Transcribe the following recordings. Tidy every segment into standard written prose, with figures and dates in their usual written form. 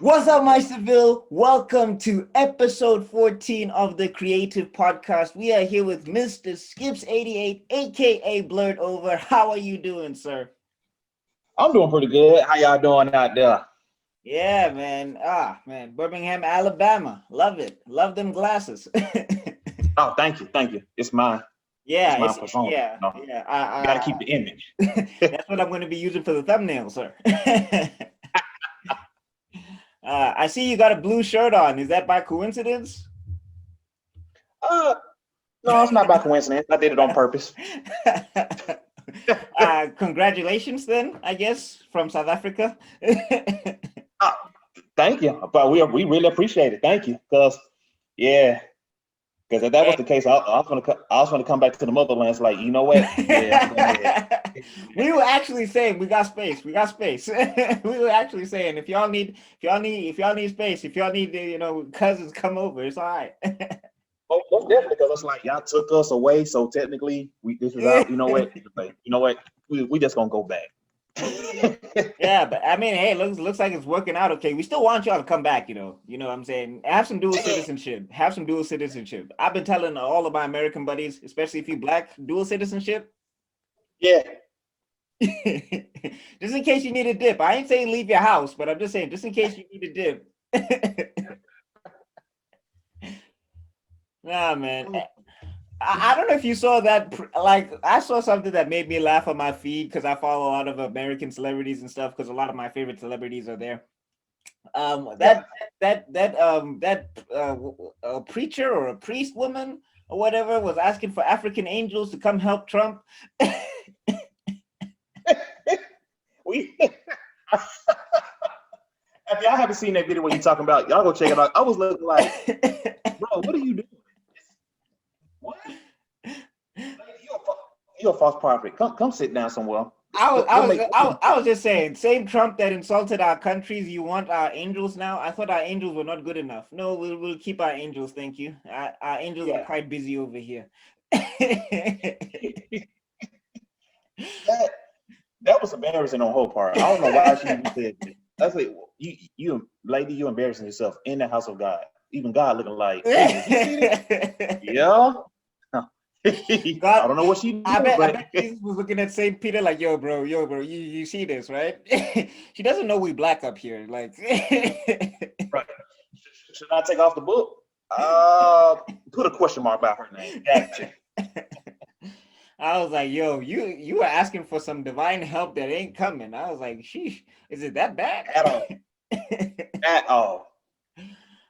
What's up, my Seville? Welcome to episode 14 of the Creative Podcast. We are here with Mr. Skips 88, aka Blerd Over. How are you doing, sir? I'm doing pretty good. How y'all doing out there? Yeah, man. Man. Birmingham, Alabama. Love it. Love them glasses. Oh, thank you. It's mine. Yeah, It's my persona. yeah, No, yeah. you gotta keep the image. That's what I'm going to be using for the thumbnail, sir. I see you got a blue shirt on. Is that by coincidence? No, it's not by coincidence. I did it on purpose. Congratulations, then, I guess, from South Africa. Thank you, but we really appreciate it. Thank you, because if that was the case, I was gonna come back to the motherland. It's like, you know what? Yeah, we were actually saying we got space. We got space. We were actually saying if y'all need space, if y'all need cousins come over, it's all right. Most definitely, because it's like y'all took us away, so technically this is out. You know what? We just gonna go back. Yeah, but I mean, hey, looks like it's working out okay. We still want y'all to come back, you know what I'm saying? Have some dual citizenship. I've been telling all of my American buddies, especially if you black, dual citizenship. Yeah. Just in case you need a dip. I ain't saying leave your house, but I'm just saying, just in case you need a dip. Nah, man. I don't know if you saw that. Like, I saw something that made me laugh on my feed because I follow a lot of American celebrities and stuff because a lot of my favorite celebrities are there. A preacher or a priest woman or whatever was asking for African angels to come help Trump. If y'all haven't seen that video when you talking about, y'all go check it out. I was looking like, bro, what are you doing? What? You're a false prophet. Come sit down somewhere. I was just saying, same Trump that insulted our countries, you want our angels now? I thought our angels were not good enough. No, we'll keep our angels, thank you. Our angels are quite busy over here. That was embarrassing on her part. I don't know why she even said that. That's like, you lady, you embarrassing yourself in the house of God. Even God looking like, hey, yeah. God, I don't know what she did. I bet Jesus was looking at St. Peter like, yo, bro, you see this, right? She doesn't know we black up here. Like, right. Should I take off the book? Put a question mark by her name. Gotcha. I was like, yo, you were asking for some divine help that ain't coming. I was like, sheesh, is it that bad? At all. At all.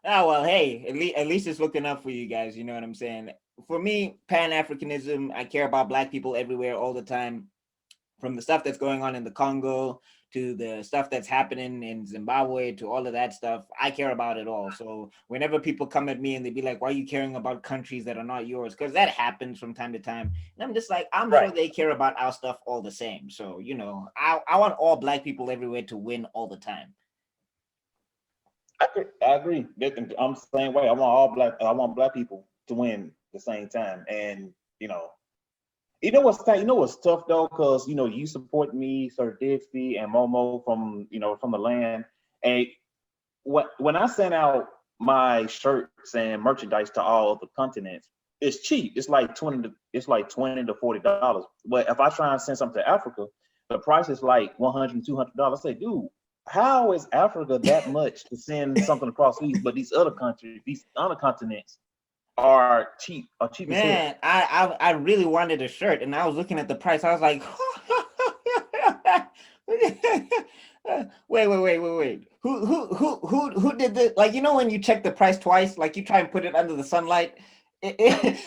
Oh, well, hey, at least it's looking up for you guys. You know what I'm saying? For me, Pan Africanism, I care about black people everywhere all the time. From the stuff that's going on in the Congo to the stuff that's happening in Zimbabwe to all of that stuff, I care about it all. So whenever people come at me and they be like, why are you caring about countries that are not yours? Because that happens from time to time. And I'm just like, I'm sure they care about our stuff all the same. So, I want all black people everywhere to win all the time. I agree. I'm the same way. I want black people to win the same time. And what's tough though, because you support me, Sir Dixie and Momo from the land. And when I sent out my shirts and merchandise to all of the continents, it's cheap. It's like $20 to $40. But if I try and send something to Africa, the price is like $100, $200. I say, dude, how is Africa that much to send something across these? But these other countries, these other continents are cheap. Man, I really wanted a shirt, and I was looking at the price. I was like, wait. Who did this? Like, when you check the price twice, like you try and put it under the sunlight,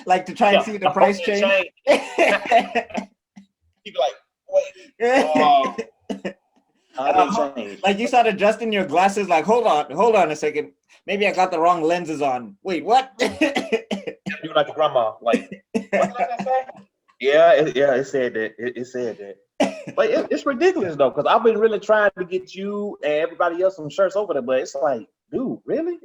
like to try and see the price change. You'd be like, wait. Like you start adjusting your glasses, like, hold on a second. Maybe I got the wrong lenses on. Wait, what? You like a grandma, like, what did I say? Yeah, it said that. It said that. But it's ridiculous though, because I've been really trying to get you and everybody else some shirts over there, but it's like, dude, really?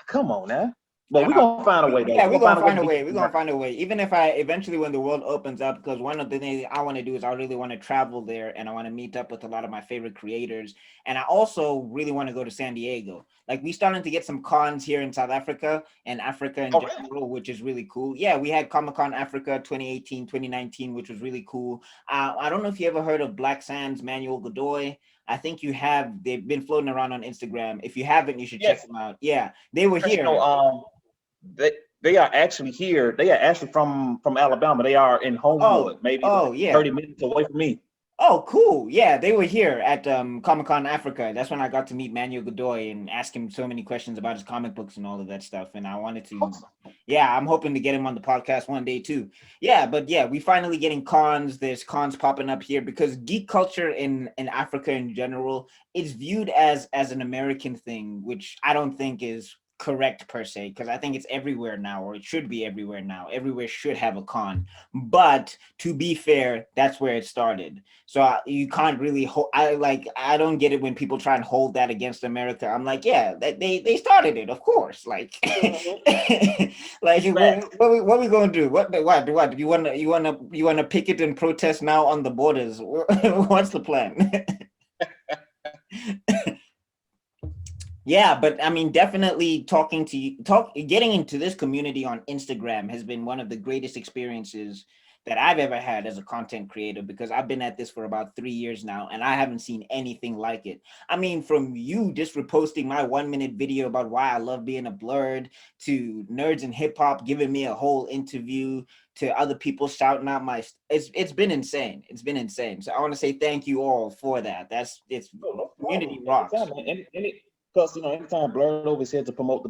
Come on now. Well, we're gonna find a way though. Yeah, we're gonna find to a be way. We're gonna find a way. Even if I eventually, when the world opens up, because one of the things I want to do is I really want to travel there and I want to meet up with a lot of my favorite creators. And I also really want to go to San Diego. Like we starting to get some cons here in South Africa and Africa in Oh, really? general, which is really cool. Yeah, we had Comic-Con Africa 2018, 2019, which was really cool. I don't know if you ever heard of Black Sands Manuel Godoy. I think you have. They've been floating around on Instagram. If you haven't, you should check Yes. them out. Yeah, they were Because here. they they are actually here. They are actually from Alabama. They are in Homewood, Oh, maybe oh like yeah. 30 minutes away from me. Oh, cool. Yeah, they were here at Comic-Con Africa. That's when I got to meet Manuel Godoy and ask him so many questions about his comic books and all of that stuff. And I wanted to, Awesome. yeah, I'm hoping to get him on the podcast one day too. Yeah, but yeah, we finally getting cons. There's cons popping up here because geek culture in Africa in general is viewed as an American thing, which I don't think is correct per se, because I think it's everywhere now, or it should be everywhere now. Everywhere should have a con. But to be fair, that's where it started. So you can't really hold. I don't get it when people try and hold that against America. I'm like, yeah, they started it, of course. Like, like what we gonna do? What you wanna picket and protest now on the borders? What's the plan? Yeah, but I mean, definitely getting into this community on Instagram has been one of the greatest experiences that I've ever had as a content creator, because I've been at this for about 3 years now and I haven't seen anything like it. I mean, from you just reposting my 1 minute video about why I love being a blerd, to Nerds in Hip Hop giving me a whole interview, to other people shouting out it's been insane. It's been insane. So I want to say thank you all for that. It's No community problem. rocks. Anytime, man. Because anytime Blerd over is here to promote the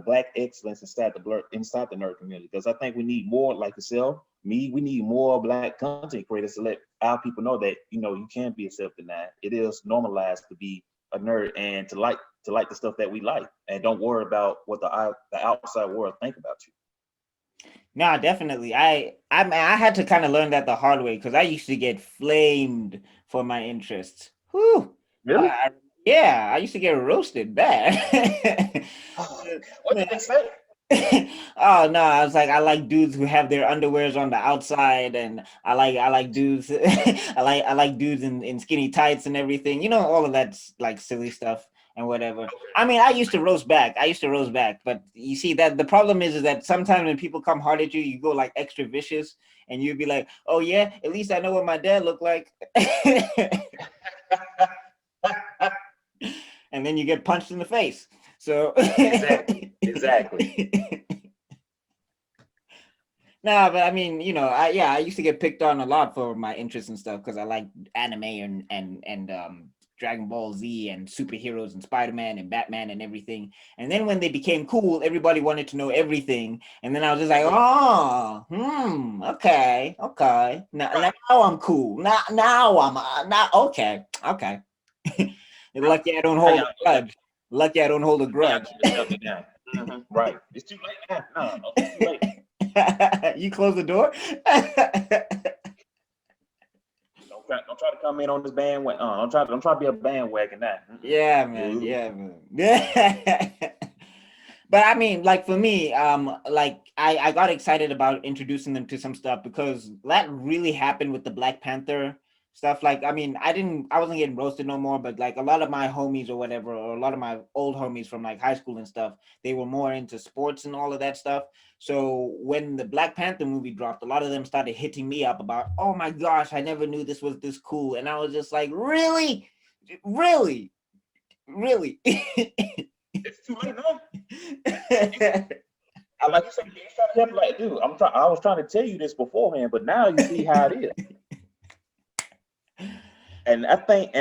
black excellence inside the nerd community. Because I think we need more like yourself, me. We need more black content creators to let our people know that you can be accepted now. It is normalized to be a nerd and to like the stuff that we like, and don't worry about what the outside world think about you. No, definitely. I had to kind of learn that the hard way because I used to get flamed for my interests. Whew. Really? I, yeah, I used to get roasted bad. What did they say? Oh no, I was like, I like dudes who have their underwears on the outside, and I like dudes I like dudes in skinny tights and everything. All of that's like silly stuff and whatever. I mean, I used to roast back. But you see that the problem is that sometimes when people come hard at you, you go like extra vicious, and you'd be like, "Oh yeah, at least I know what my dad looked like." And then you get punched in the face. So Exactly. Nah, but I mean, I used to get picked on a lot for my interests and stuff because I like anime and Dragon Ball Z and superheroes and Spider-Man and Batman and everything. And then when they became cool, everybody wanted to know everything. And then I was just like, okay. Now I'm cool. Now okay. Lucky I don't hold a grudge. Lucky I don't hold a Yeah, grudge. shut me down. Right. It's too late now. No, it's too late. You close the door. Don't try to come in on this bandwagon. Don't try to be a bandwagon now. Yeah, man. Yeah, man. But I mean, like for me, like I got excited about introducing them to some stuff because that really happened with the Black Panther stuff. Like, I mean, I wasn't getting roasted no more, but like a lot of my homies or whatever, or a lot of my old homies from like high school and stuff, they were more into sports and all of that stuff. So when the Black Panther movie dropped, a lot of them started hitting me up about, oh my gosh, I never knew this was this cool. And I was just like, really? Really? Really? It's too late now. I like you said, you trying to help like dude. I was trying to tell you this beforehand, but now you see how it is. And I think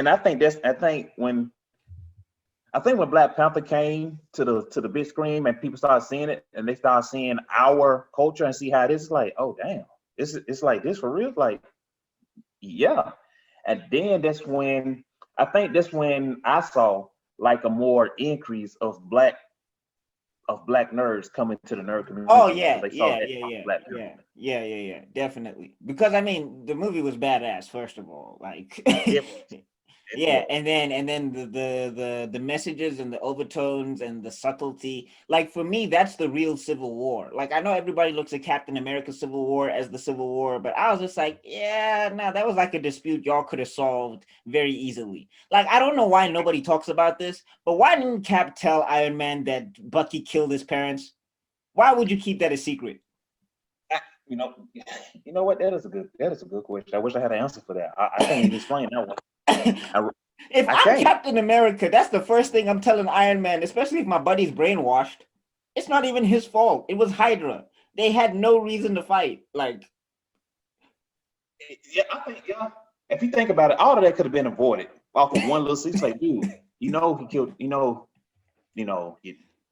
when Black Panther came to the big screen and people started seeing it and they started seeing our culture and see how it is, it's like, oh damn, it's like this for real, like yeah. And then that's when I saw like a more increase of black nerds coming to the nerd community. Oh yeah, They saw yeah, definitely. Because I mean, the movie was badass. First of all, like, It Yeah, and then the messages and the overtones and the subtlety. Like for me, that's the real Civil War. Like I know everybody looks at Captain America Civil War as the Civil War, but I was just like, yeah, no, that was like a dispute y'all could have solved very easily. Like I don't know why nobody talks about this, but why didn't Cap tell Iron Man that Bucky killed his parents? Why would you keep that a secret? You know, you know what? That is a good question. I wish I had an answer for that. I can't even explain that one. I, If I I'm can't. Captain America, that's the first thing I'm telling Iron Man, especially if my buddy's brainwashed. It's not even his fault. It was Hydra. They had no reason to fight. Like, Yeah, I think yeah. If you think about it, all of that could have been avoided off of one little. It's like, dude, you know, he killed. The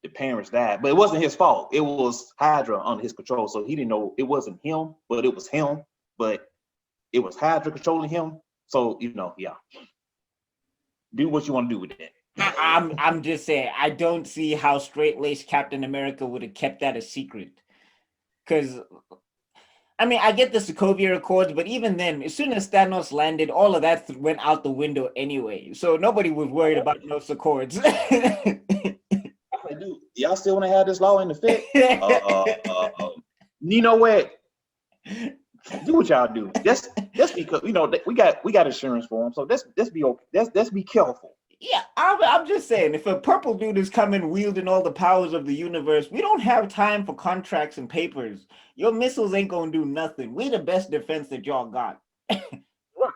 parents died, but it wasn't his fault. It was Hydra under his control, so he didn't know it wasn't him, but it was him. But it was Hydra controlling him. So yeah, do what you want to do with that. I'm just saying, I don't see how straight-laced Captain America would have kept that a secret. Because I mean, I get the Sokovia Accords, but even then, as soon as Thanos landed, all of that went out the window anyway. So nobody was worried about those Accords. I'm like, dude, y'all still want to have this law in effect? You know what? Do what y'all do. Just because we got insurance for them, so let's be okay. Let's be careful. Yeah, I'm just saying, if a purple dude is coming wielding all the powers of the universe, we don't have time for contracts and papers. Your missiles ain't gonna do nothing. We the best defense that y'all got. Right.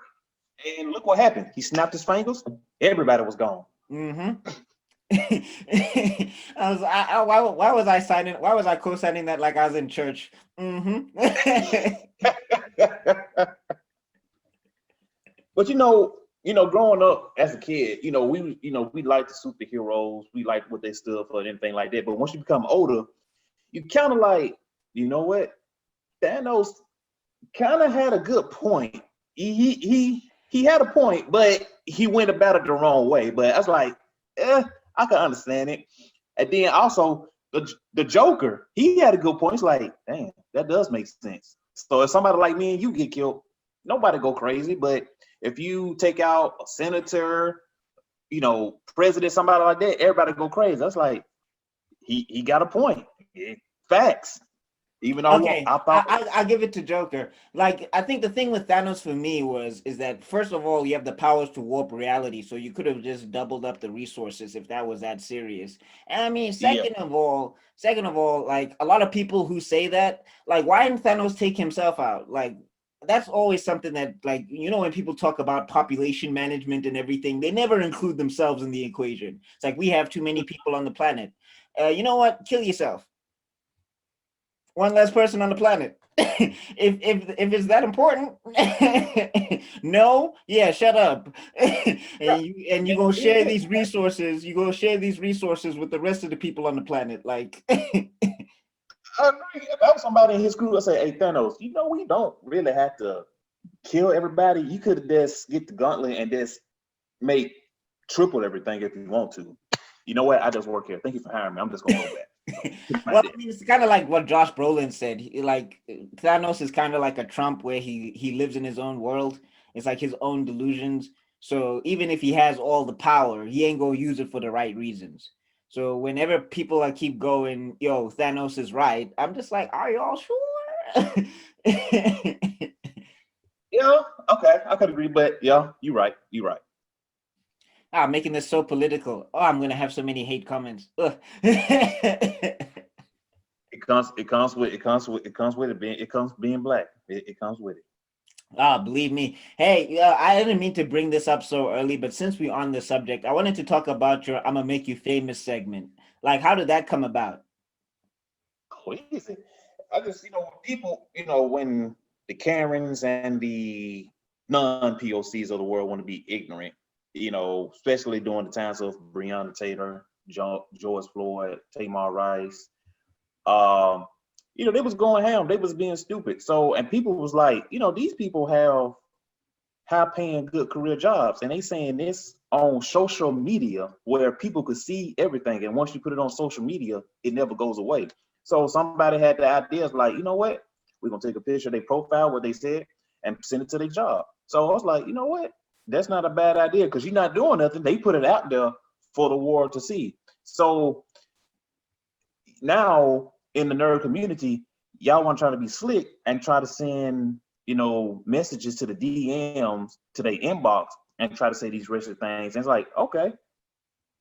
And look what happened. He snapped his fingers. Everybody was gone. Mm-hmm. Why was I signing? Why was I co-signing that like I was in church? Mm-hmm. But growing up as a kid, we liked the superheroes, we liked what they stood for and everything like that. But once you become older, you kind of like, you know what? Thanos kind of had a good point. He had a point, but he went about it the wrong way. But I was like, I can understand it. And then also the Joker, he had a good point. It's like, damn, that does make sense. So if somebody like me and you get killed, nobody go crazy. But if you take out a senator, president, somebody like that, everybody go crazy. That's like, he got a point. Facts. Even though Okay, I thought I give it to Joker. Like, I think the thing with Thanos for me is that first of all, you have the powers to warp reality, so you could have just doubled up the resources if that was that serious. And I mean, yeah, second of all, like a lot of people who say that, like, why didn't Thanos take himself out? Like, that's always something that, like, when people talk about population management and everything, they never include themselves in the equation. It's like we have too many people on the planet. You know what? Kill yourself. One less person on the planet. If it's that important, no, yeah, shut up. and you gonna share these resources. You gonna share these resources with the rest of the people on the planet. Like, I agree. If I was somebody in his group, I'd say, hey, Thanos, we don't really have to kill everybody. You could just get the gauntlet and just make triple everything if you want to. You know what? I just work here. Thank you for hiring me. I'm just gonna go back. well, I mean, it's kind of like what Josh Brolin said. Like Thanos is kind of like a Trump, where he lives in his own world. It's like his own delusions. So even if he has all the power, he ain't gonna use it for the right reasons. So whenever people keep going, yo, Thanos is right, I'm just like, are y'all sure? Yeah, okay, I could agree, but yeah, you're right. You're right. Making this so political. Oh, I'm gonna have so many hate comments. It comes being black. It comes with it. Believe me. Hey, I didn't mean to bring this up so early, but since we're on the subject, I wanted to talk about your "I'm gonna make you famous" segment. Like, how did that come about? Oh, easy. I just, people, when the Karens and the non-POCs of the world want to be ignorant, especially during the times of Breonna Taylor, George Floyd, Tamar Rice, they was going ham. They was being stupid. So, and people was like, these people have high-paying, good career jobs, and they saying this on social media where people could see everything. And once you put it on social media, it never goes away. So somebody had the ideas like, you know what? We're gonna take a picture of their profile, what they said, and send it to their job. So I was like, you know what? that's not a bad idea because you're not doing nothing. They put it out there for the world to see. So now in the nerd community, y'all want to try to be slick and try to send, messages to the DMs to their inbox and try to say these racist things. And it's like, okay,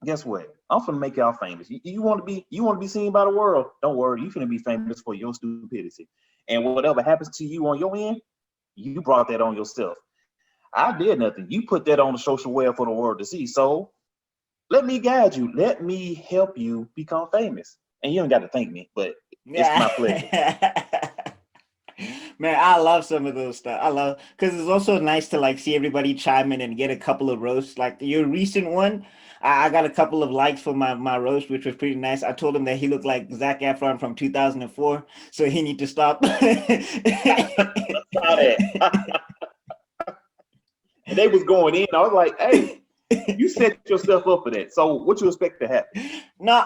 guess what? I'm gonna make y'all famous. You want to be seen by the world? Don't worry, you finna be famous for your stupidity. And whatever happens to you on your end, you brought that on yourself. I did nothing. You put that on the social web for the world to see. So let me guide you. Let me help you become famous. And you don't got to thank me, but it's my pleasure. Man, I love some of those stuff. I love because it's also nice to like see everybody chime in and get a couple of roasts. Like your recent one, I got a couple of likes for my roast, which was pretty nice. I told him that he looked like Zac Efron from 2004, so he need to stop. Saw that. And they was going in. I was like, hey, you set yourself up for that. So what you expect to happen? No,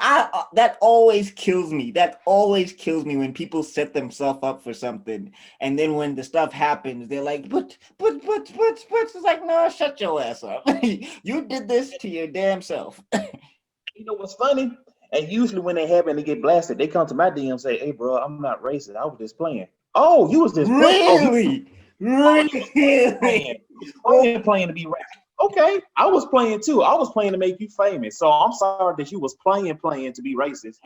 that always kills me. That always kills me when people set themselves up for something, and then when the stuff happens, they're like, but. It's like, no, shut your ass up. You did this to your damn self. You know what's funny? And usually when they happen to get blasted, they come to my DM and say, hey, bro, I'm not racist. I was just playing. Oh, you was just playing. Really? Really? Playing to be racist. Okay, I was playing too. I was playing to make you famous. So I'm sorry that you was playing to be racist.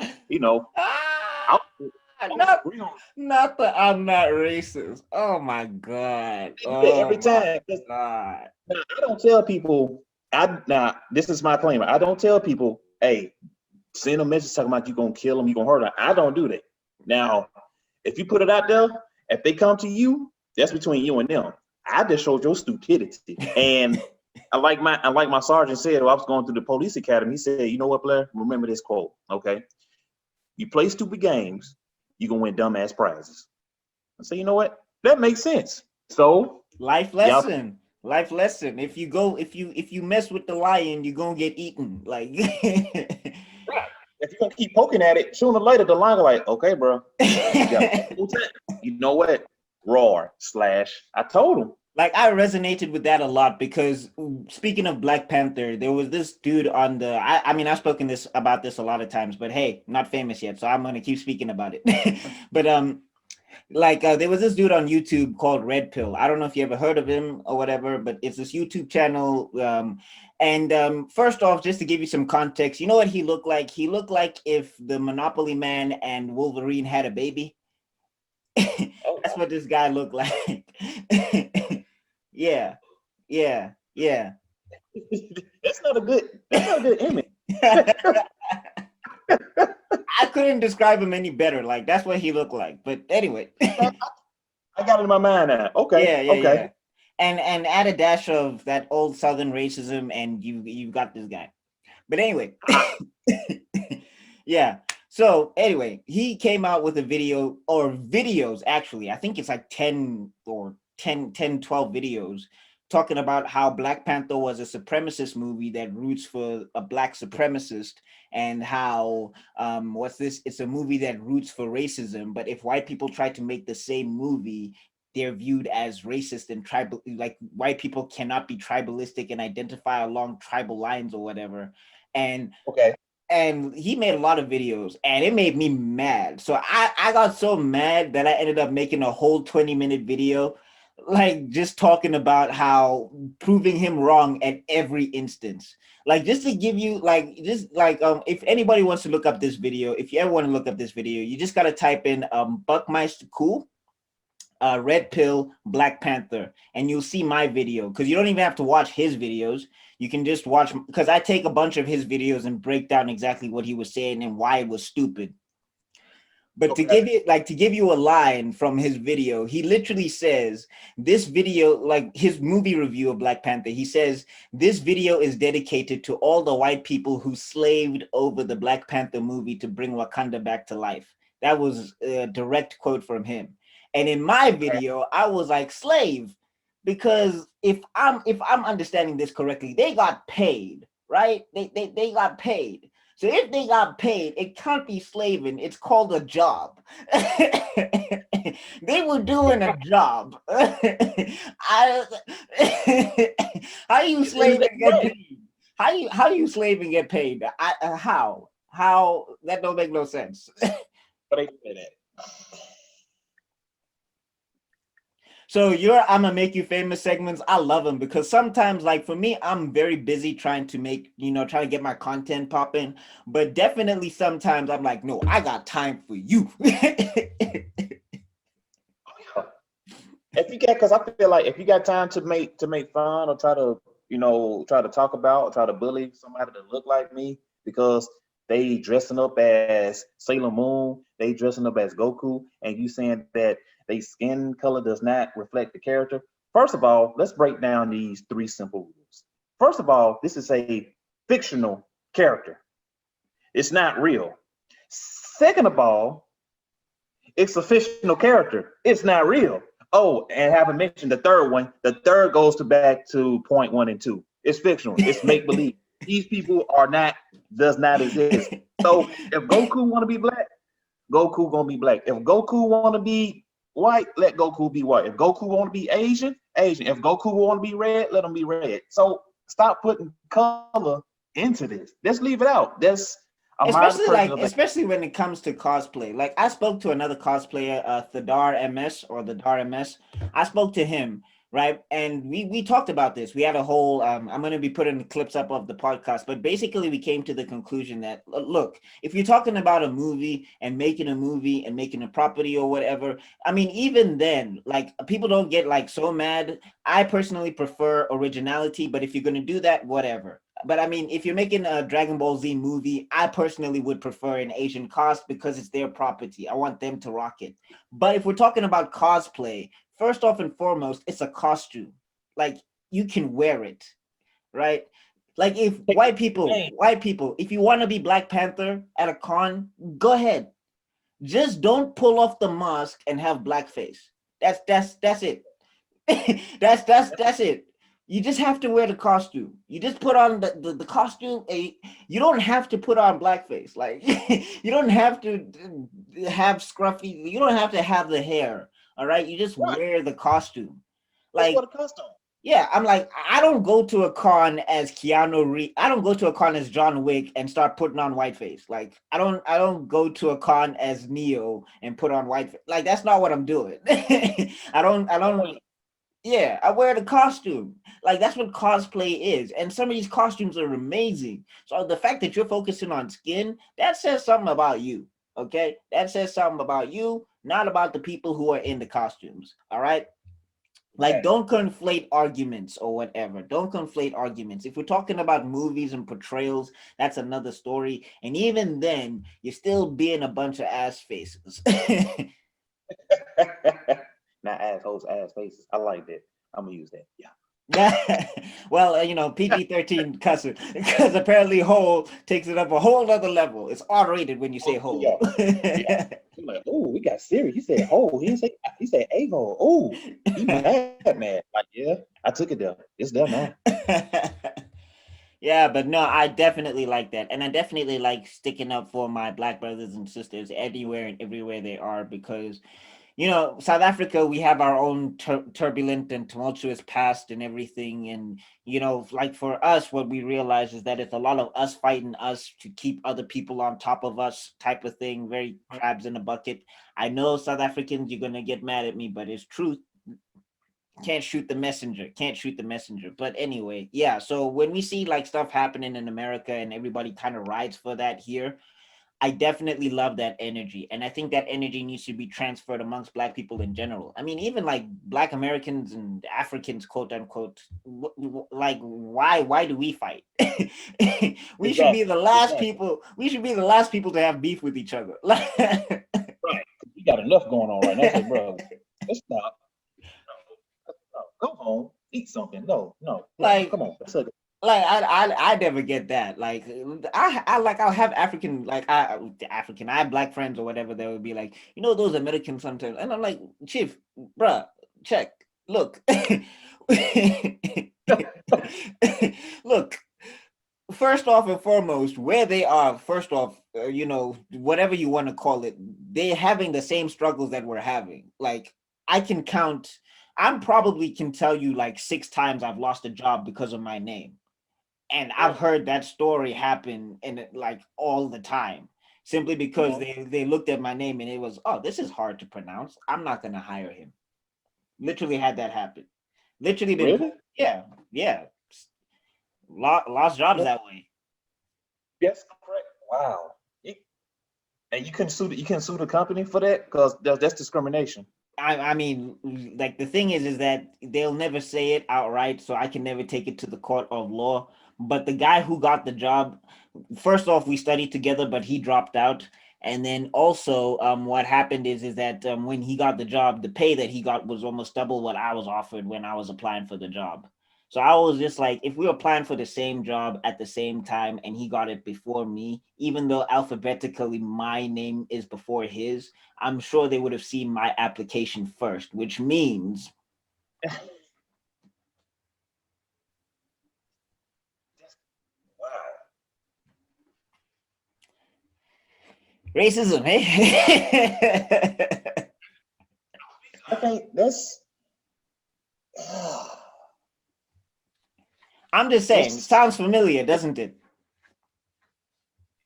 Not that I'm not racist. Oh my God. Every time. God. Now, I don't tell people, this is my claim. I don't tell people, hey, send a message talking about you gonna kill them, you gonna hurt them. I don't do that. Now, if you put it out there, if they come to you, that's between you and them. I just showed your stupidity. And I like my sergeant said when I was going through the police academy, he said, you know what, Blair? Remember this quote, okay? You play stupid games, you're gonna win dumbass prizes. I say, you know what? That makes sense. So life lesson. Life lesson. If you mess with the lion, you're gonna get eaten. Like if you're gonna keep poking at it, sooner or later the lion like, okay, bro. You know what? Roar / I told him. Like I resonated with that a lot because speaking of Black Panther, there was this dude on the I mean I've spoken about this a lot of times, but hey, not famous yet, so I'm gonna keep speaking about it. But there was this dude on YouTube called Red Pill. I don't know if you ever heard of him or whatever, but it's this YouTube channel. First off, just to give you some context, you know what he looked like? He looked like if the Monopoly Man and Wolverine had a baby. That's what this guy looked like. Yeah. That's not a good image. I couldn't describe him any better. Like that's what he looked like. But anyway, I got it in my mind now. Okay. Yeah. And add a dash of that old Southern racism, and you've got this guy. But anyway, yeah. So anyway, he came out with a video or videos. Actually, I think it's like 10 or 12 videos talking about how Black Panther was a supremacist movie that roots for a Black supremacist, and how it's a movie that roots for racism, but if white people try to make the same movie, they're viewed as racist and tribal, like white people cannot be tribalistic and identify along tribal lines or whatever. And he made a lot of videos and it made me mad. So I got so mad that I ended up making a whole 20-minute video, like just talking about how proving him wrong at every instance. Like just to give you if anybody wants to look up this video, if you ever want to look up this video, you just got to type in Buckmeister Cool, Red Pill, Black Panther, and you'll see my video, because you don't even have to watch his videos. You can just watch, because I take a bunch of his videos and break down exactly what he was saying and why it was stupid. But to give you a line from his video, he literally says this video, like his movie review of Black Panther, he says this video is dedicated to all the white people who slaved over the Black Panther movie to bring Wakanda back to life. That was a direct quote from him. And in my video, I was like, slave, because if I'm understanding this correctly, they got paid, right? They got paid. So if they got paid, it can't be slaving. It's called a job. They were doing a job. How you slave and get paid? How you slave and get paid? How that don't make no sense. But they say that. So your I'm gonna make you famous segments, I love them because sometimes, like for me, I'm very busy trying to make, trying to get my content popping. But definitely sometimes I'm like, no, I got time for you. If you got, because I feel like if you got time to make fun or try to, try to talk about, or try to bully somebody to look like me because they dressing up as Sailor Moon, they dressing up as Goku, and you saying that they skin color does not reflect the character. First of all, let's break down these three simple rules. First of all, this is a fictional character. It's not real. Second of all, it's a fictional character. It's not real. Oh, and haven't mentioned the third one. The third goes to back to point 1 and 2. It's fictional. It's make believe. These people does not exist. So if Goku want to be black, Goku gonna be black. If Goku want to be white, let Goku be white. If Goku want to be Asian, Asian. If Goku want to be red, let him be red. So stop putting color into this. Let's leave it out. Especially when it comes to cosplay. Like I spoke to another cosplayer, Thadar MS or the Dar MS. I spoke to him, right? And we talked about this. We had a whole I'm gonna be putting the clips up of the podcast, but basically we came to the conclusion that look, if you're talking about a movie and making a property or whatever, I mean, even then, like people don't get like so mad. I personally prefer originality, but if you're gonna do that, whatever. But I mean, if you're making a Dragon Ball Z movie, I personally would prefer an Asian cast because it's their property. I want them to rock it. But if we're talking about cosplay, first off and foremost, it's a costume. Like you can wear it, right? Like if white people, if you want to be Black Panther at a con, go ahead. Just don't pull off the mask and have blackface. That's it. That's it. You just have to wear the costume. You just put on the costume. You don't have to put on blackface. Like you don't have to have scruffy. You don't have to have the hair. All right. You just wear the costume. Like what a costume. Yeah, I'm like, I don't go to a con as Keanu Reeves. I don't go to a con as John Wick and start putting on whiteface. Like, I don't go to a con as Neo and put on whiteface. Like, that's not what I'm doing. I don't. Yeah, I wear the costume. Like, that's what cosplay is. And some of these costumes are amazing. So the fact that you're focusing on skin, that says something about you. Okay, that says something about you, not about the people who are in the costumes. All right. Like, don't conflate arguments or whatever. Don't conflate arguments. If we're talking about movies and portrayals, that's another story. And even then, you're still being a bunch of ass faces. Not assholes, ass faces. I like that. I'm gonna use that. Yeah. Well, PG-13 cussing, because apparently "hole" takes it up a whole other level. It's R-rated when you say "hole." Yeah. I'm like, oh, we got serious. He said "hole." He said "a-hole." Oh, he mad. Like, yeah, I took it there. It's there now. Yeah, but no, I definitely like that. And I definitely like sticking up for my Black brothers and sisters anywhere and everywhere they are because, South Africa, we have our own turbulent and tumultuous past and everything. And, like for us, what we realize is that it's a lot of us fighting us to keep other people on top of us type of thing, very crabs in a bucket. I know South Africans, you're going to get mad at me, but it's truth. Can't shoot the messenger. But anyway, yeah, so when we see like stuff happening in America and everybody kind of rides for that here, I definitely love that energy. And I think that energy needs to be transferred amongst Black people in general. I mean, even like Black Americans and Africans, quote unquote, like why do we fight? We should be the last people. We should be the last people to have beef with each other. Right. We got enough going on right now. Say, bro, let's stop. Go home, eat something. No, like, come on. Like I never get that. Like I'll have African I have Black friends or whatever. They would be like, those Americans sometimes, and I'm like, Chief, bruh, check, look, look. first off and foremost, where they are, first off, you know, whatever you want to call it, they're having the same struggles that we're having. Like, I can count, I'm probably can tell you like 6 times I've lost a job because of my name. And I've heard that story happen in like all the time, simply because Mhm. they looked at my name and it was, oh, this is hard to pronounce. I'm not gonna hire him. Literally had that happen. Literally been told, Really? yeah, yeah, lost jobs Yes, that way. yes, correct. Wow. And you can sue the company for that because that's discrimination. I mean, like the thing is that they'll never say it outright, so I can never take it to the court of law. But the guy who got the job, first off, we studied together, but he dropped out. And then also, what happened is that when he got the job, the pay that he got was almost double what I was offered when I was applying for the job. So I was just like, if we were applying for the same job at the same time and he got it before me, even though alphabetically my name is before his, I'm sure they would have seen my application first, which means Wow. racism, eh? I think that's I'm just saying, it's sounds familiar, doesn't it?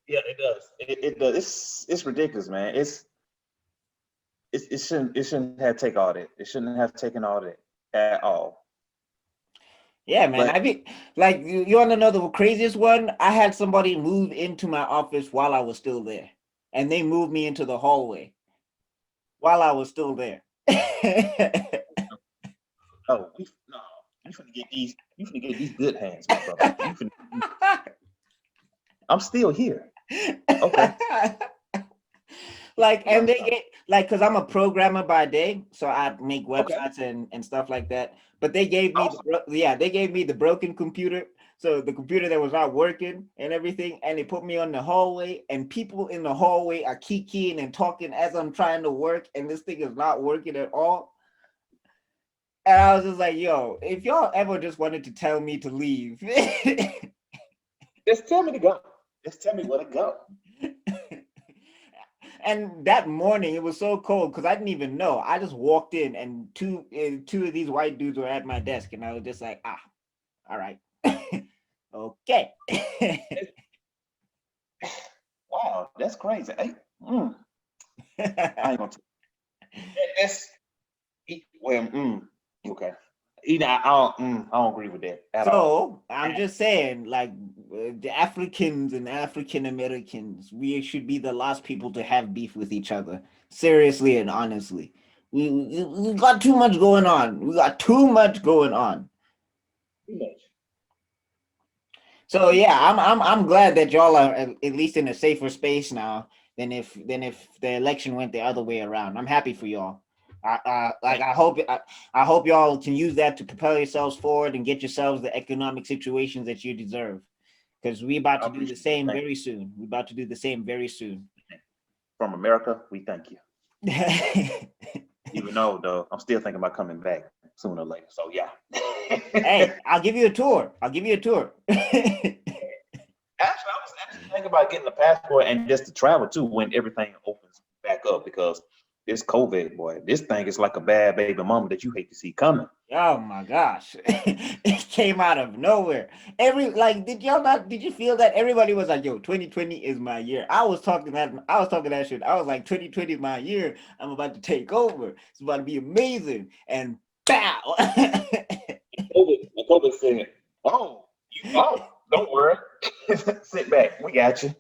yeah, it does. It does. It's ridiculous, man. It shouldn't have take all that. It shouldn't have taken all that at all. Yeah, man. I But mean, like, you want to know the craziest one? I had somebody move into my office while I was still there, and they moved me into the hallway while I was still there. oh, no, you finna get these good hands, my brother. I'm still here. Okay. Like, and No, they get like, because I'm a programmer by day, so I make okay. websites and stuff like that. But they gave me Awesome. yeah, they gave me the broken computer, so the computer that was not working and everything, and they put me on the hallway, and people in the hallway are kikiing and talking as I'm trying to work, and this thing is not working at all. And I was just like, yo, if y'all ever just wanted to tell me to leave. Just tell me to go. Just tell me where to go. And that morning it was so cold because I didn't even know. I just walked in and two of these white dudes were at my desk, and I was just like, ah, all right, okay. Wow, that's crazy. Hey, I ain't gonna. That's well, okay. I don't agree with that at all. So I'm just saying, like, the Africans and African Americans, we should be the last people to have beef with each other. Seriously and honestly, we got too much going on. We got too much going on. Too much. So yeah, I'm glad that y'all are at least in a safer space now than if the election went the other way around. I'm happy for y'all. Like I hope y'all can use that to propel yourselves forward and get yourselves the economic situations that you deserve. Because we about I to do the appreciate it. same Thank very soon. We about to do the same very soon. you. From America, we thank you. Even though I'm still thinking about coming back sooner or later. So yeah. Hey, I'll give you a tour. I'll give you a tour. Actually, I was actually thinking about getting a passport and just to travel too when everything opens back up because this COVID, boy, this thing is like a bad baby mama that you hate to see coming. Oh my gosh. It came out of nowhere. Did y'all not did you feel that everybody was like, yo, 2020 is my year? I was talking that shit. I was like, 2020 is my year. I'm about to take over. It's about to be amazing. And bow. And COVID said, "Oh, don't worry, sit back, we got you.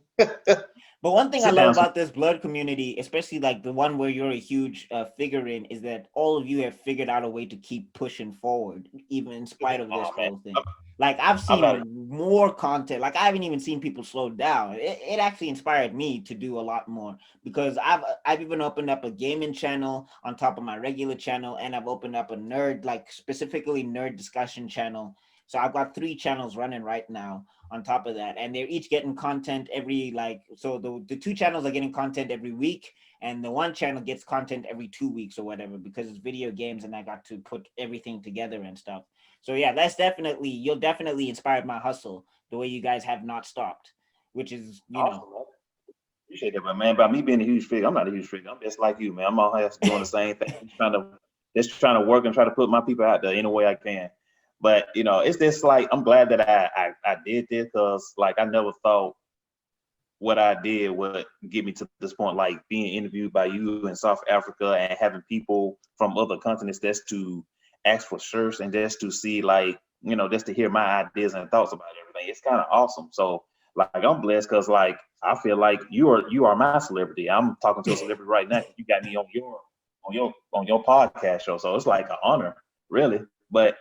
But one thing I Sit love down." about this blood community, especially like the one where you're a huge figure in, is that all of you have figured out a way to keep pushing forward, even in spite of this Oh man, whole thing. Like I've I'm not. seen more content. Like I haven't even seen people slow down. It actually inspired me to do a lot more because I've even opened up a gaming channel on top of my regular channel, and I've opened up a nerd, like specifically nerd discussion channel. So I've got 3 channels running right now on top of that, and they're each getting content every like, so the 2 channels are getting content every week, and the one channel gets content every 2 weeks or whatever, because it's video games and I got to put everything together and stuff. So yeah, that's definitely, you'll definitely inspired my hustle the way you guys have not stopped, which is, you know. Awesome, man. Appreciate that, but man. By me being a huge figure, I'm not a huge figure. I'm just like you, man. I'm all here doing the same thing, just trying to work and try to put my people out there any way I can. But it's just like I'm glad that I did this because like I never thought what I did would get me to this point, like being interviewed by you in South Africa and having people from other continents just to ask for shirts and just to see like, just to hear my ideas and thoughts about everything. It's kind of awesome. So like I'm blessed because like I feel like you are my celebrity. I'm talking to a celebrity right now. You got me on your podcast show. So it's like an honor, really. But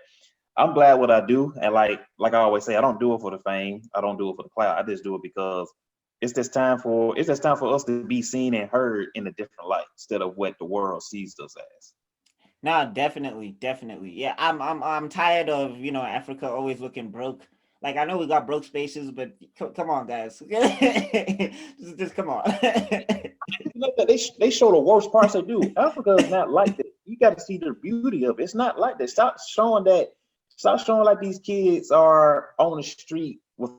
I'm glad what I do. And like I always say, I don't do it for the fame. I don't do it for the clout. I just do it because it's just time for us to be seen and heard in a different light instead of what the world sees us as. No, definitely, definitely. Yeah, I'm tired of, Africa always looking broke. Like I know we got broke spaces, but come on, guys, just come on. They show the worst parts they do. Africa is not like that. You got to see the beauty of it. It's not like that. Stop showing that. Stop showing like these kids are on the street with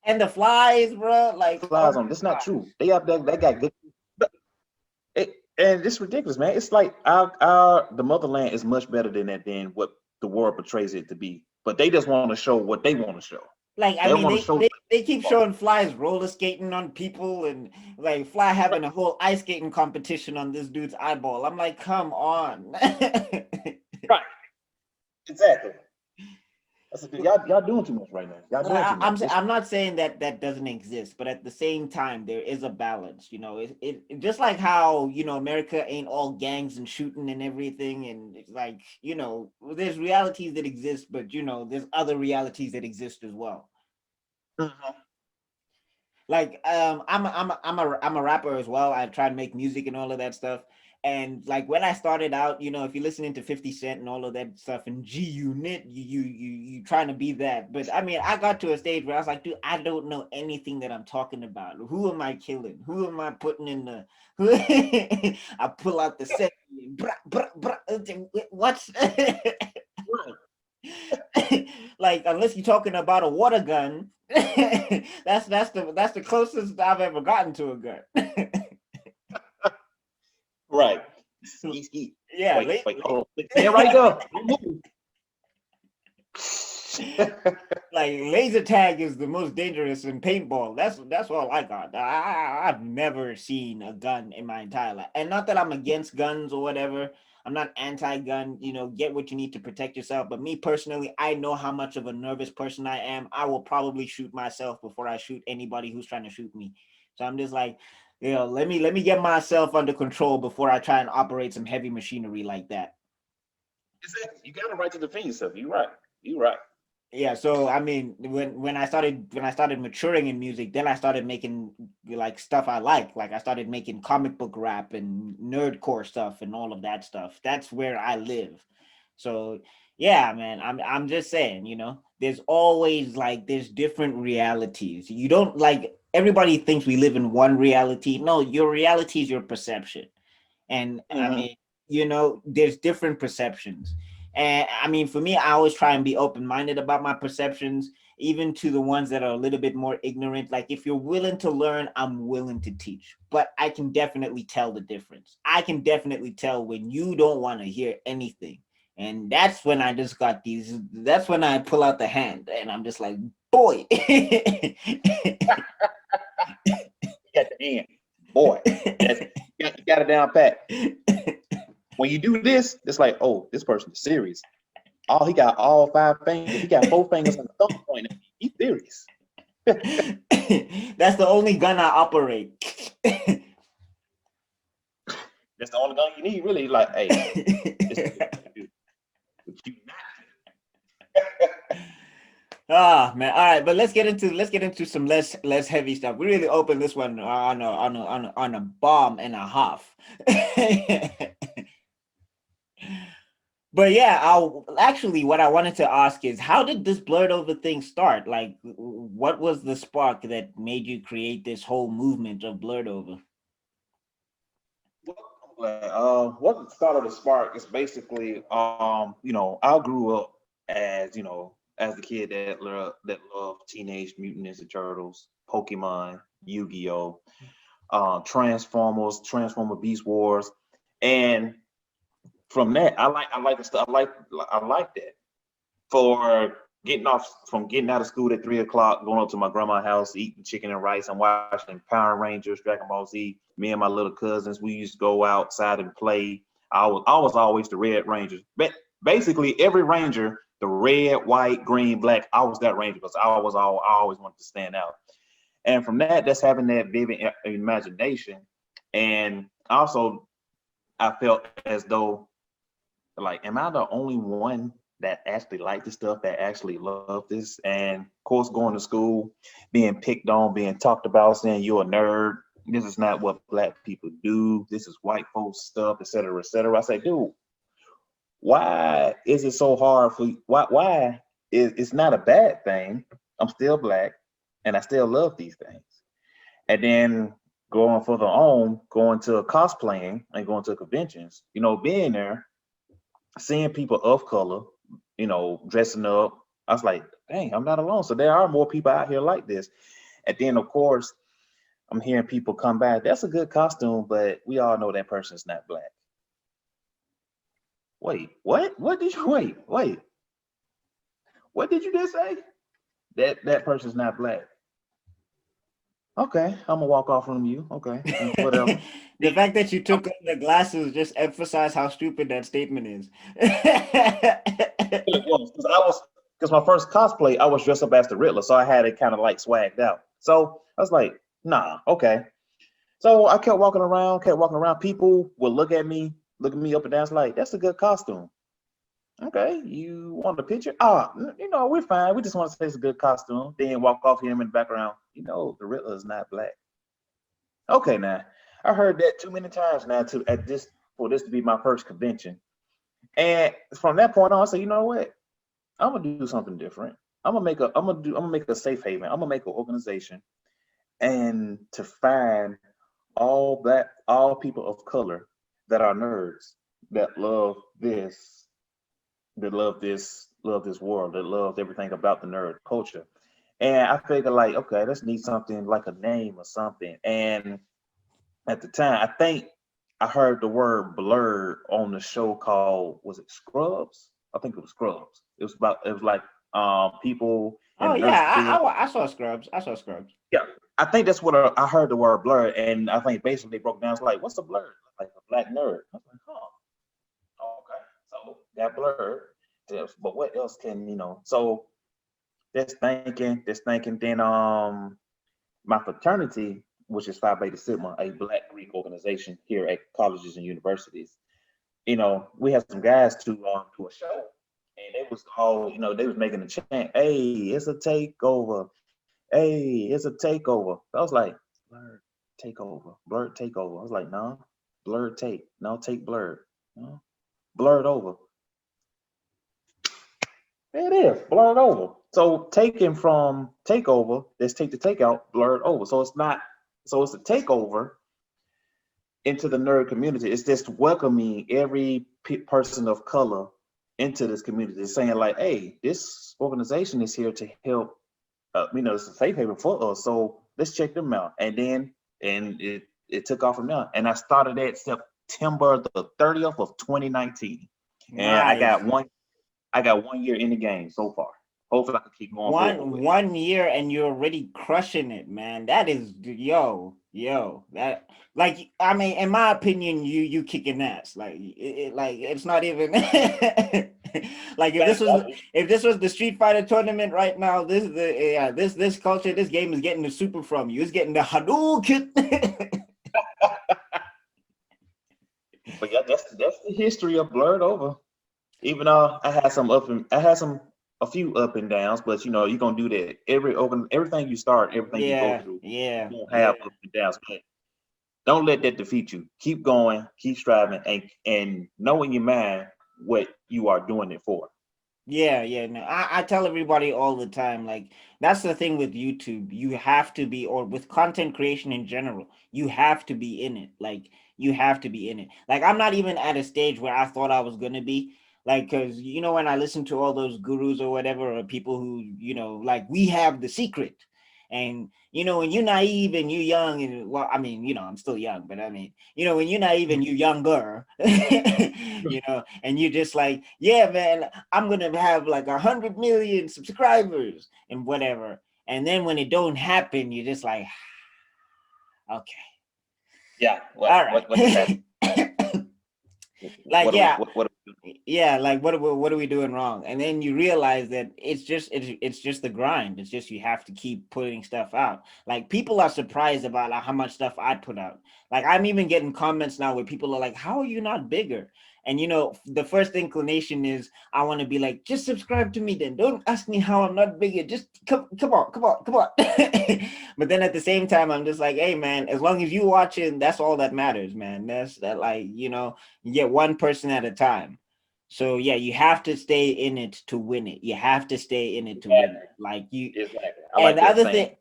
And the flies, bro, like, oh flies on. my That's not god. true. They up there. They got good. And it's ridiculous, man. It's like our the motherland is much better than that than what the world portrays it to be. But they just want to show what they want to show. Like, I They mean, want to they, show. they they keep showing flies roller skating on people, and like Fly having a whole ice skating competition on this dude's eyeball. I'm like, come on. Right. Exactly. That's y'all doing too much right now. Y'all doing too much. I'm not saying that that doesn't exist, but at the same time, there is a balance. Just like how America ain't all gangs and shooting and everything, and it's like there's realities that exist, but there's other realities that exist as well. Mhm. Like I'm a rapper as well. I try to make music and all of that stuff. And like when I started out, if you're listening to 50 Cent and all of that stuff and G Unit, you trying to be that. But I mean, I got to a stage where I was like, dude, I don't know anything that I'm talking about. Who am I killing? Who am I putting in the who I pull out the set. What? Like unless you're talking about a water gun, that's the closest I've ever gotten to a gun. Right. Ski, ski. Yeah, Wait, hold on. Stay right there. Don't move. like laser tag is the most dangerous in paintball. That's all I got. I've never seen a gun in my entire life, and not that I'm against guns or whatever. I'm not anti-gun. Get what you need to protect yourself. But me personally, I know how much of a nervous person I am. I will probably shoot myself before I shoot anybody who's trying to shoot me. So I'm just like, let me get myself under control before I try and operate some heavy machinery like that. Exactly. You got a right to defend yourself. You're right. You're right. Yeah, so I mean, when I started maturing in music, then I started making like stuff I like I started making comic book rap and nerdcore stuff and all of that stuff. That's where I live. So yeah, man, I'm just saying, there's always like there's different realities. You don't like everybody thinks we live in one reality. No, your reality is your perception. And I Mm-hmm. mean, there's different perceptions. And I mean, for me, I always try and be open-minded about my perceptions, even to the ones that are a little bit more ignorant. Like if you're willing to learn, I'm willing to teach. But I can definitely tell the difference. I can definitely tell when you don't want to hear anything. And that's when I just got that's when I pull out the hand and I'm just like, boy. You got the hand. Boy. You got it down pat. When you do this, it's like, oh, this person is serious. Oh, he got all 5 fingers. He got 4 fingers on the thumb point. He's serious. That's the only gun I operate. That's the only gun you need, really. Like, hey, this is what you do. What you not. Ah man, all right, but let's get into some less heavy stuff. We really opened this one on a bomb and a half. But yeah, I'll actually what I wanted to ask is how did this blurred over thing start? Like what was the spark that made you create this whole movement of blurred over? Well, I'm glad. What started the spark is basically, I grew up as as a kid that loved Teenage Mutant Ninja Turtles, Pokemon, Yu-Gi-Oh, Transformers, Transformer Beast Wars, and from that, I like the stuff. I like that. For getting out of school at 3 o'clock, going up to my grandma's house, eating chicken and rice, and watching Power Rangers, Dragon Ball Z. Me and my little cousins, we used to go outside and play. I was always the Red Ranger. But basically, every Ranger, the red, white, green, black, I was that Ranger because I always wanted to stand out. And from that, that's having that vivid imagination. And also, I felt as though, like, am I the only one that actually like this stuff, that actually love this? And of course, going to school, being picked on, being talked about, saying you're a nerd. This is not what Black people do. This is white folks stuff, et cetera, et cetera. I say, dude, why is it so hard for you? Why is it's not a bad thing? I'm still Black and I still love these things. And then going further on, going to cosplaying and going to conventions, being there, seeing people of color, dressing up, I was like, dang, I'm not alone. So there are more people out here like this. And then, of course, I'm hearing people come back, that's a good costume, but we all know that person's not Black. Wait, what? What did you wait? What did you just say? That person's not Black. Okay, I'm gonna walk off from you. Okay, whatever. The fact that you took off the glasses just emphasize how stupid that statement is. It was because my first cosplay, I was dressed up as the Riddler, so I had it kind of like swagged out. So I was like, nah, okay. So I kept walking around. People would look at me up and down. It's like, that's a good costume. Okay, you want a picture? We're fine. We just want to say it's a good costume. Then walk off him in the background. The Riddler is not Black. Okay, now I heard that too many times now for this to be my first convention. And from that point on, I said, you know what? I'm gonna do something different. I'm gonna make a safe haven. I'm gonna make an organization, and to find all people of color that are nerds, that love this, love this world, that love everything about the nerd culture. And I figured, like, okay, let's need something like a name or something. And at the time, I think I heard the word blerd on the show called, was it Scrubs? I think it was Scrubs. It was like people in Oh the nurse yeah, field. I saw Scrubs. I saw Scrubs. Yeah, I think that's what I heard the word blerd, and I think basically they broke down. It's like, what's a blerd? Like a Black nerd. I was like, okay, so that blerd. Yes, but what else can So just thinking. Then my fraternity, which is Phi Beta Sigma, a Black Greek organization here at colleges and universities. We had some guys to a show, and they was all, they was making a chant, hey, it's a takeover. Hey, it's a takeover. I was like, blerd takeover, blerd takeover. I was like, no, blerd take. No, take blerd. No, blerd over. There it is, blerd over. So taken from takeover, let's take the takeout, blerd over. So it's a takeover into the nerd community. It's just welcoming every person of color into this community. It's saying like, hey, this organization is here to help. It's a safe haven for us. So let's check them out. And it took off from there. And I started at September the 30th of 2019. And I got one year in the game so far. Hopefully I can keep going. One year and you're already crushing it, man. That is that, like, I mean, in my opinion, you kicking ass. Like it's not even like if this was the Street Fighter tournament right now, this culture, this game is getting the super from you. It's getting the Hadouken. But yeah, that's the history of Blerd Over. Even though I had a few up and downs, but you're gonna do that. Everything you start, everything you go through, you won't have up and downs. But don't let that defeat you. Keep going, keep striving, and know in your mind what you are doing it for. No, I tell everybody all the time, like, that's the thing with YouTube. You have to be, or with content creation in general, you have to be in it. Like, you have to be in it. Like, I'm not even at a stage where I thought I was gonna be. Like, because when I listen to all those gurus or whatever, or people who like, we have the secret, and when you're naive and you're young, and well, I mean, I'm still young, but I mean, when you're naive and you're younger, and you're just like, yeah, man, I'm gonna have like 100 million subscribers and whatever, and then when it don't happen, you're just like, okay, Yeah. all What just happened? right. Like, yeah, What yeah, like, what are we doing wrong? And then you realize that it's just the grind. It's just, you have to keep putting stuff out. Like, people are surprised about how much stuff I put out. Like, I'm even getting comments now where people are like, how are you not bigger? And the first inclination is, I want to be like, just subscribe to me then. Don't ask me how I'm not bigger. Just come on. But then at the same time, I'm just like, hey man, as long as you watching, that's all that matters, man. That's that, like, you get one person at a time. So yeah, you have to stay in it to win it. You have to stay in it to win it. Like, you. exactly. I And like the that other saying. thing,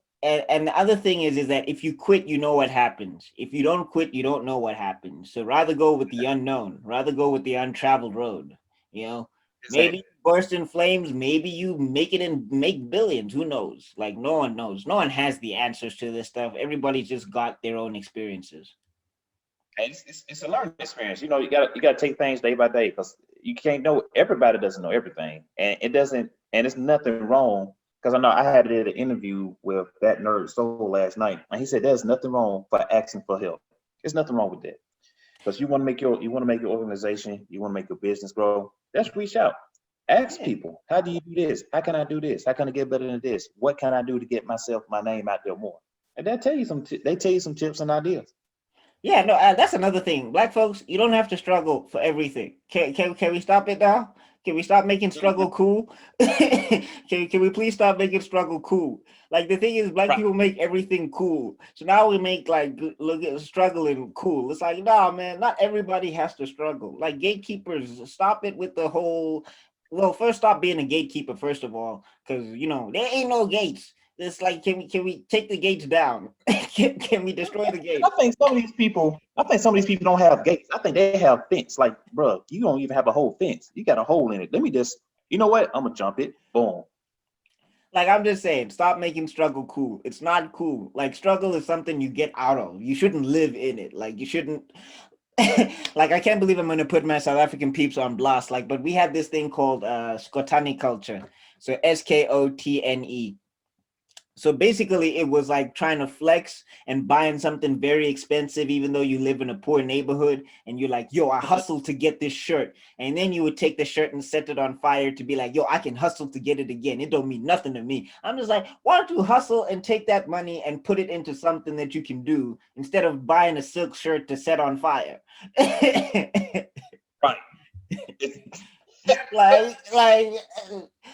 and the other thing is that if you quit, you know what happens. If you don't quit, you don't know what happens. So rather go with the unknown. Rather go with the untraveled road. You know, maybe Exactly. you burst in flames. Maybe you make it and make billions. Who knows? Like, no one knows. No one has the answers to this stuff. Everybody's just got their own experiences. And it's a learning experience. You gotta take things day by day, because you can't know, everybody doesn't know everything, and it doesn't, and it's nothing wrong. Because I know I had did an interview with that nerd soul last night, and he said there's nothing wrong for asking for help. There's nothing wrong with that, because you want to make your organization, you want to make your business grow. Just reach out, ask Yeah. people, how do you do this? How can I do this? How can I get better than this? What can I do to get my name out there more? And they tell you some tips and ideas. Yeah, no, that's another thing. Black folks, you don't have to struggle for everything. Can we stop it now? Can we stop making struggle cool? Can we please stop making struggle cool? Like, the thing is, black Right. people make everything cool. So now we make, like, look at struggling cool. It's like, nah, man, not everybody has to struggle. Like, gatekeepers, stop it with the whole. Well, first, stop being a gatekeeper, first of all, because there ain't no gates. It's like, can we take the gates down? Can we destroy the I gates? think some of these people don't have gates. I think they have fence. Like, bro, you don't even have a whole fence. You got a hole in it. Let me just, you know what? I'm gonna jump it. Boom. Like, I'm just saying, stop making struggle cool. It's not cool. Like, struggle is something you get out of. You shouldn't live in it. Like, you shouldn't. Like, I can't believe I'm gonna put my South African peeps on blast. Like, but we had this thing called Skotani culture. So Skotne. So basically, it was like trying to flex and buying something very expensive, even though you live in a poor neighborhood. And you're like, yo, I hustled to get this shirt. And then you would take the shirt and set it on fire to be like, yo, I can hustle to get it again. It don't mean nothing to me. I'm just like, why don't you hustle and take that money and put it into something that you can do instead of buying a silk shirt to set on fire? Right. like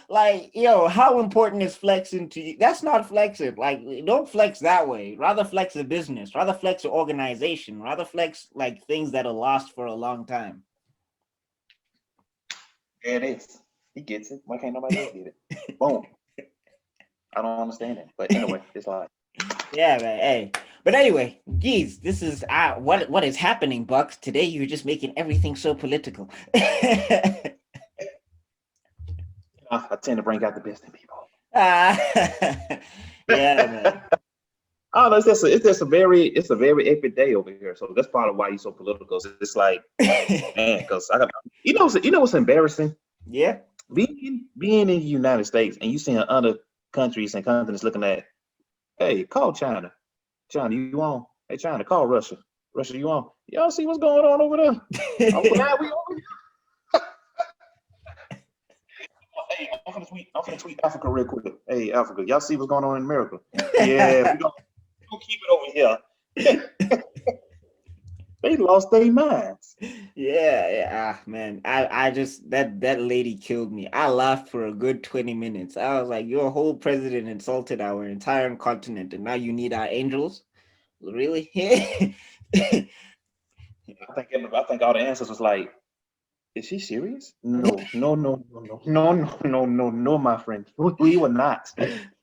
like yo, how important is flexing to you? That's not flexing. Like, don't flex that way. Rather flex a business, rather flex an organization, rather flex like things that'll last for a long time. There it is. He gets it. Why can't nobody else get it? Boom. I don't understand it. But anyway, it's like, Yeah, man. Hey, but anyway, geez, this is what is happening, Bucks. Today you're just making everything so political. I tend to bring out the best in people. Ah, yeah, man. I don't know. It's a very epic day over here. So that's part of why you're so political. It's like, man, because what's embarrassing? Yeah. Being in the United States and you seeing other countries and continents looking at, hey, call China. China, you on? Hey, China, call Russia. Russia, you on? Y'all see what's going on over there? I'm glad we over here. Hey, I'm gonna tweet Africa real quick. Hey, Africa, y'all see what's going on in America? Yeah, we'll keep it over here. They lost their minds. Yeah, man. I just, that lady killed me. I laughed for a good 20 minutes. I was like, your whole president insulted our entire continent, and now you need our angels? Really? I think all the answers was like, is she serious? No, no, no, no, no, no, no, no, no, no, my friend. We were not.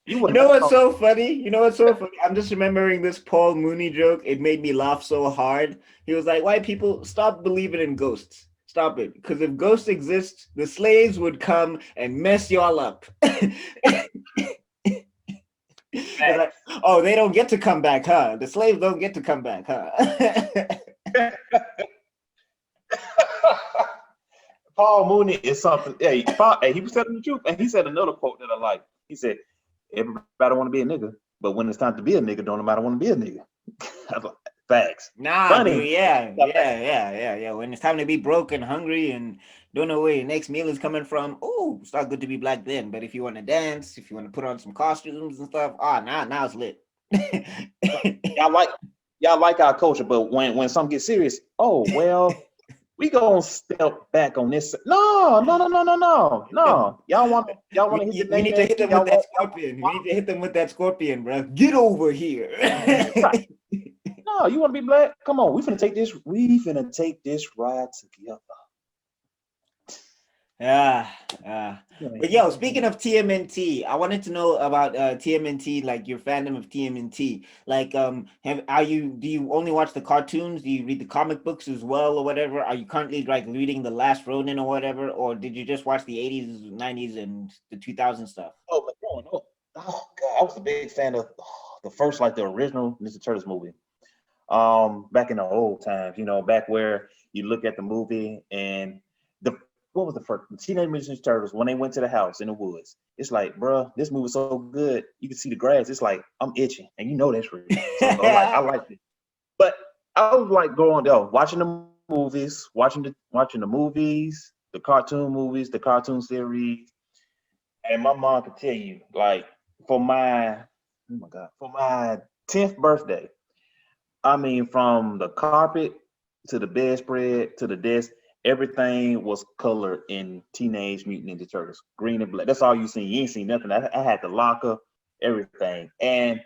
You were You know not what's talking. so funny? You know what's so funny? I'm just remembering this Paul Mooney joke. It made me laugh so hard. He was like, white people, stop believing in ghosts. Stop it. Because if ghosts exist, the slaves would come and mess y'all up. It's like, oh, they don't get to come back, huh? The slaves don't get to come back, huh? Paul Mooney is something. Hey, he was telling the truth, and he said another quote that I like. He said, "Everybody want to be a nigga, but when it's time to be a nigga, don't nobody want to be a nigga." I was like, facts. Nah, Funny. dude, yeah. When it's time to be broke and hungry and don't know where your next meal is coming from, oh, it's not good to be black then. But if you want to dance, if you want to put on some costumes and stuff, now it's lit. y'all like our culture, but when something gets serious, oh well, we gonna step back on this. No. Y'all want to hit the we need to hit them with that scorpion. Y'all, we need to hit them with that scorpion, bro. Get over here. No, you want to be black? Come on, we finna take this. We finna take this ride together. But yo, speaking of TMNT, I wanted to know about TMNT, like your fandom of TMNT. Like, do you only watch the cartoons? Do you read the comic books as well, or whatever? Are you currently like reading The Last Ronin or whatever, or did you just watch the 80s, 90s, and the 2000 stuff? Oh, but no. Oh God, I was a big fan of the first, like the original Ninja Turtles movie. Back in the old times, back where you look at the movie and what was the first Teenage Mutant Ninja Turtles when they went to the house in the woods? It's like, bro, this movie was so good. You can see the grass. It's like I'm itching, and that's real. So I like it. But I was like going there, watching the movies, watching the movies, the cartoon series, and my mom could tell you, like, for my 10th birthday, I mean, from the carpet to the bedspread to the desk, everything was colored in Teenage Mutant Ninja Turtles, green and black. That's all you seen. You ain't seen nothing. I had the locker, everything. And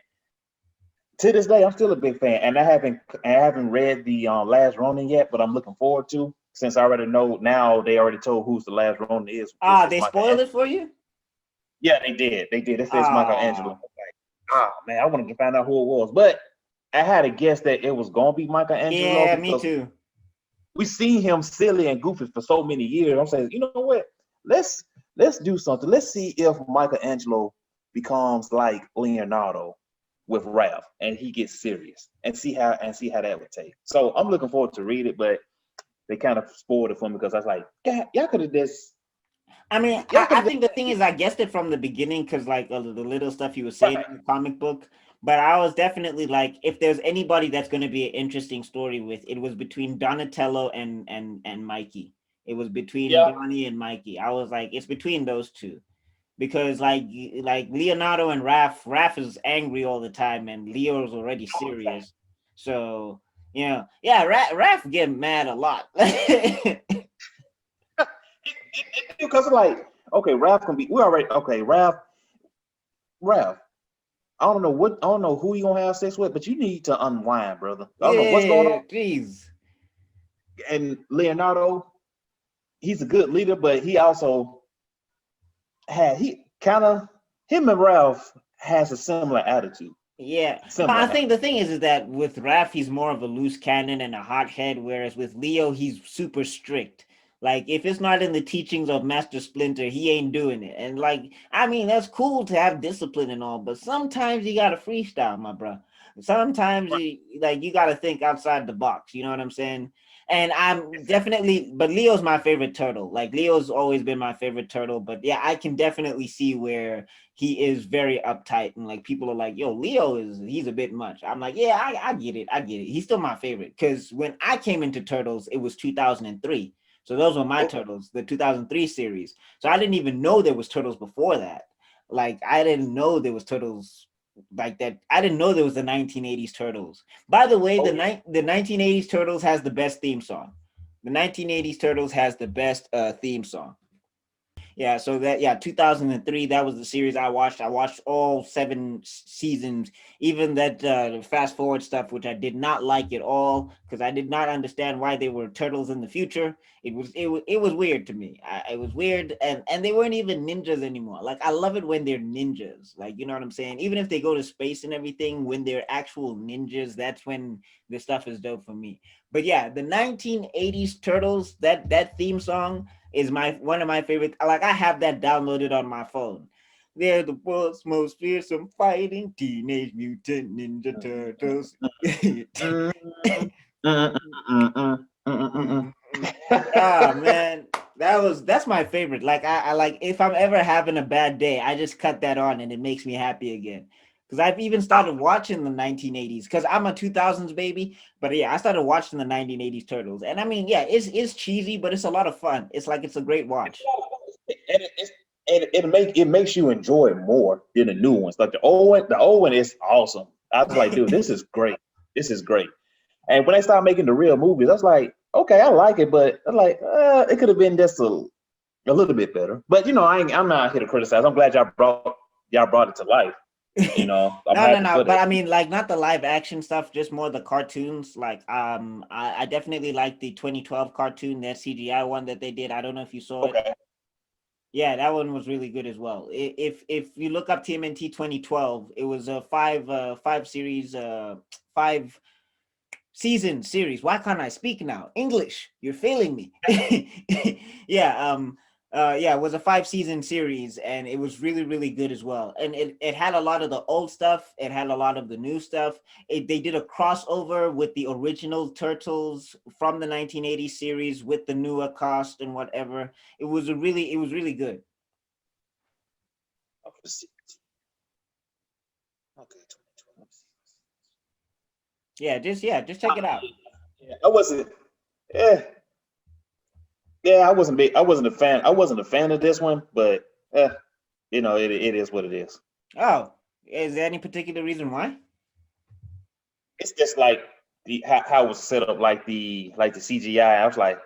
to this day, I'm still a big fan. And I haven't read the Last Ronin yet, but I'm looking forward to, since I already know now. They already told who's the Last Ronin is. They spoiled it for you? Yeah, they did. They said it's Michelangelo. Like, man, I wanted to find out who it was, but I had a guess that it was gonna be Michelangelo. Yeah, me too. We seen him silly and goofy for so many years. I'm saying, you know what? Let's do something. Let's see if Michelangelo becomes like Leonardo with Raph, and he gets serious, and see how that would take. So I'm looking forward to read it, but they kind of spoiled it for me because I was like, yeah, y'all could have just. I mean, I think the thing is, I guessed it from the beginning because like the little stuff he was saying in the comic book. But I was definitely like, if there's anybody that's going to be an interesting story with, it was between Donatello and Mikey. It was between Donnie and Mikey. I was like, it's between those two, because like Leonardo and Raph is angry all the time, and Leo's already serious. So Raph get mad a lot. Because like, okay, Raph can be. We already okay, Raph. I don't know who you gonna have sex with, but you need to unwind, brother. I don't know what's going on. Jeez. And Leonardo, he's a good leader, but he also him and Ralph has a similar attitude. Yeah, I think the thing is that with Raph, he's more of a loose cannon and a hothead, whereas with Leo, he's super strict. Like, if it's not in the teachings of Master Splinter, he ain't doing it. And like, I mean, that's cool to have discipline and all, but sometimes you gotta freestyle, my bro. Sometimes you gotta think outside the box. You know what I'm saying? And but Leo's my favorite turtle. Like, Leo's always been my favorite turtle. But yeah, I can definitely see where he is very uptight, and like people are like, yo, he's a bit much. I'm like, yeah, I get it. He's still my favorite, because when I came into Turtles, it was 2003. So those were my Turtles, the 2003 series. So I didn't even know there was Turtles before that. Like, I didn't know there was Turtles like that. I didn't know there was the 1980s Turtles. By the way, the 1980s Turtles has the best theme song. The 1980s Turtles has the best theme song. Yeah, so that, yeah, 2003, that was the series I watched. I watched all seven seasons, even that fast forward stuff, which I did not like at all because I did not understand why they were turtles in the future. It was weird to me. It was weird, and they weren't even ninjas anymore. Like, I love it when they're ninjas. Like, you know what I'm saying? Even if they go to space and everything, when they're actual ninjas, that's when the stuff is dope for me. But yeah, the 1980s turtles, that theme song is my one of my favorite. Like, I have that downloaded on my phone. They're the world's most fearsome fighting teenage mutant ninja turtles. Ah, man, that's my favorite. Like, I like, if I'm ever having a bad day, I just cut that on and it makes me happy again. Because I've even started watching the 1980s because I'm a 2000s baby. But yeah, I started watching the 1980s Turtles, and I mean, yeah, it's cheesy, but it's a lot of fun. It's like, it's a great watch. It makes you enjoy it more than the new ones. Like the old one is awesome. I was like, dude, this is great. This is great. And when they started making the real movies, I was like, okay, I like it, but I'm like, it could have been just a little bit better. But I'm not here to criticize. I'm glad y'all brought it to life. I'm No, no, happy no. for But that. I mean, like, not the live action stuff, just more the cartoons. Like, I definitely like the 2012 cartoon, that CGI one that they did. I don't know if you saw it. Okay. Yeah, that one was really good as well. If you look up TMNT 2012, it was a five series, five season series. Why can't I speak now? English, you're failing me. Yeah, yeah, it was a 5 season series, and it was really, really good as well. And it had a lot of the old stuff, it had a lot of the new stuff. They did a crossover with the original Turtles from the 1980 series with the newer cast and whatever. It was really good. Okay. Yeah, just check it out. Yeah, I wasn't. Yeah, yeah, I wasn't big. I wasn't a fan. I wasn't a fan of this one, but eh, it is what it is. Oh, is there any particular reason why? It's just like how it was set up, like the CGI. I was like,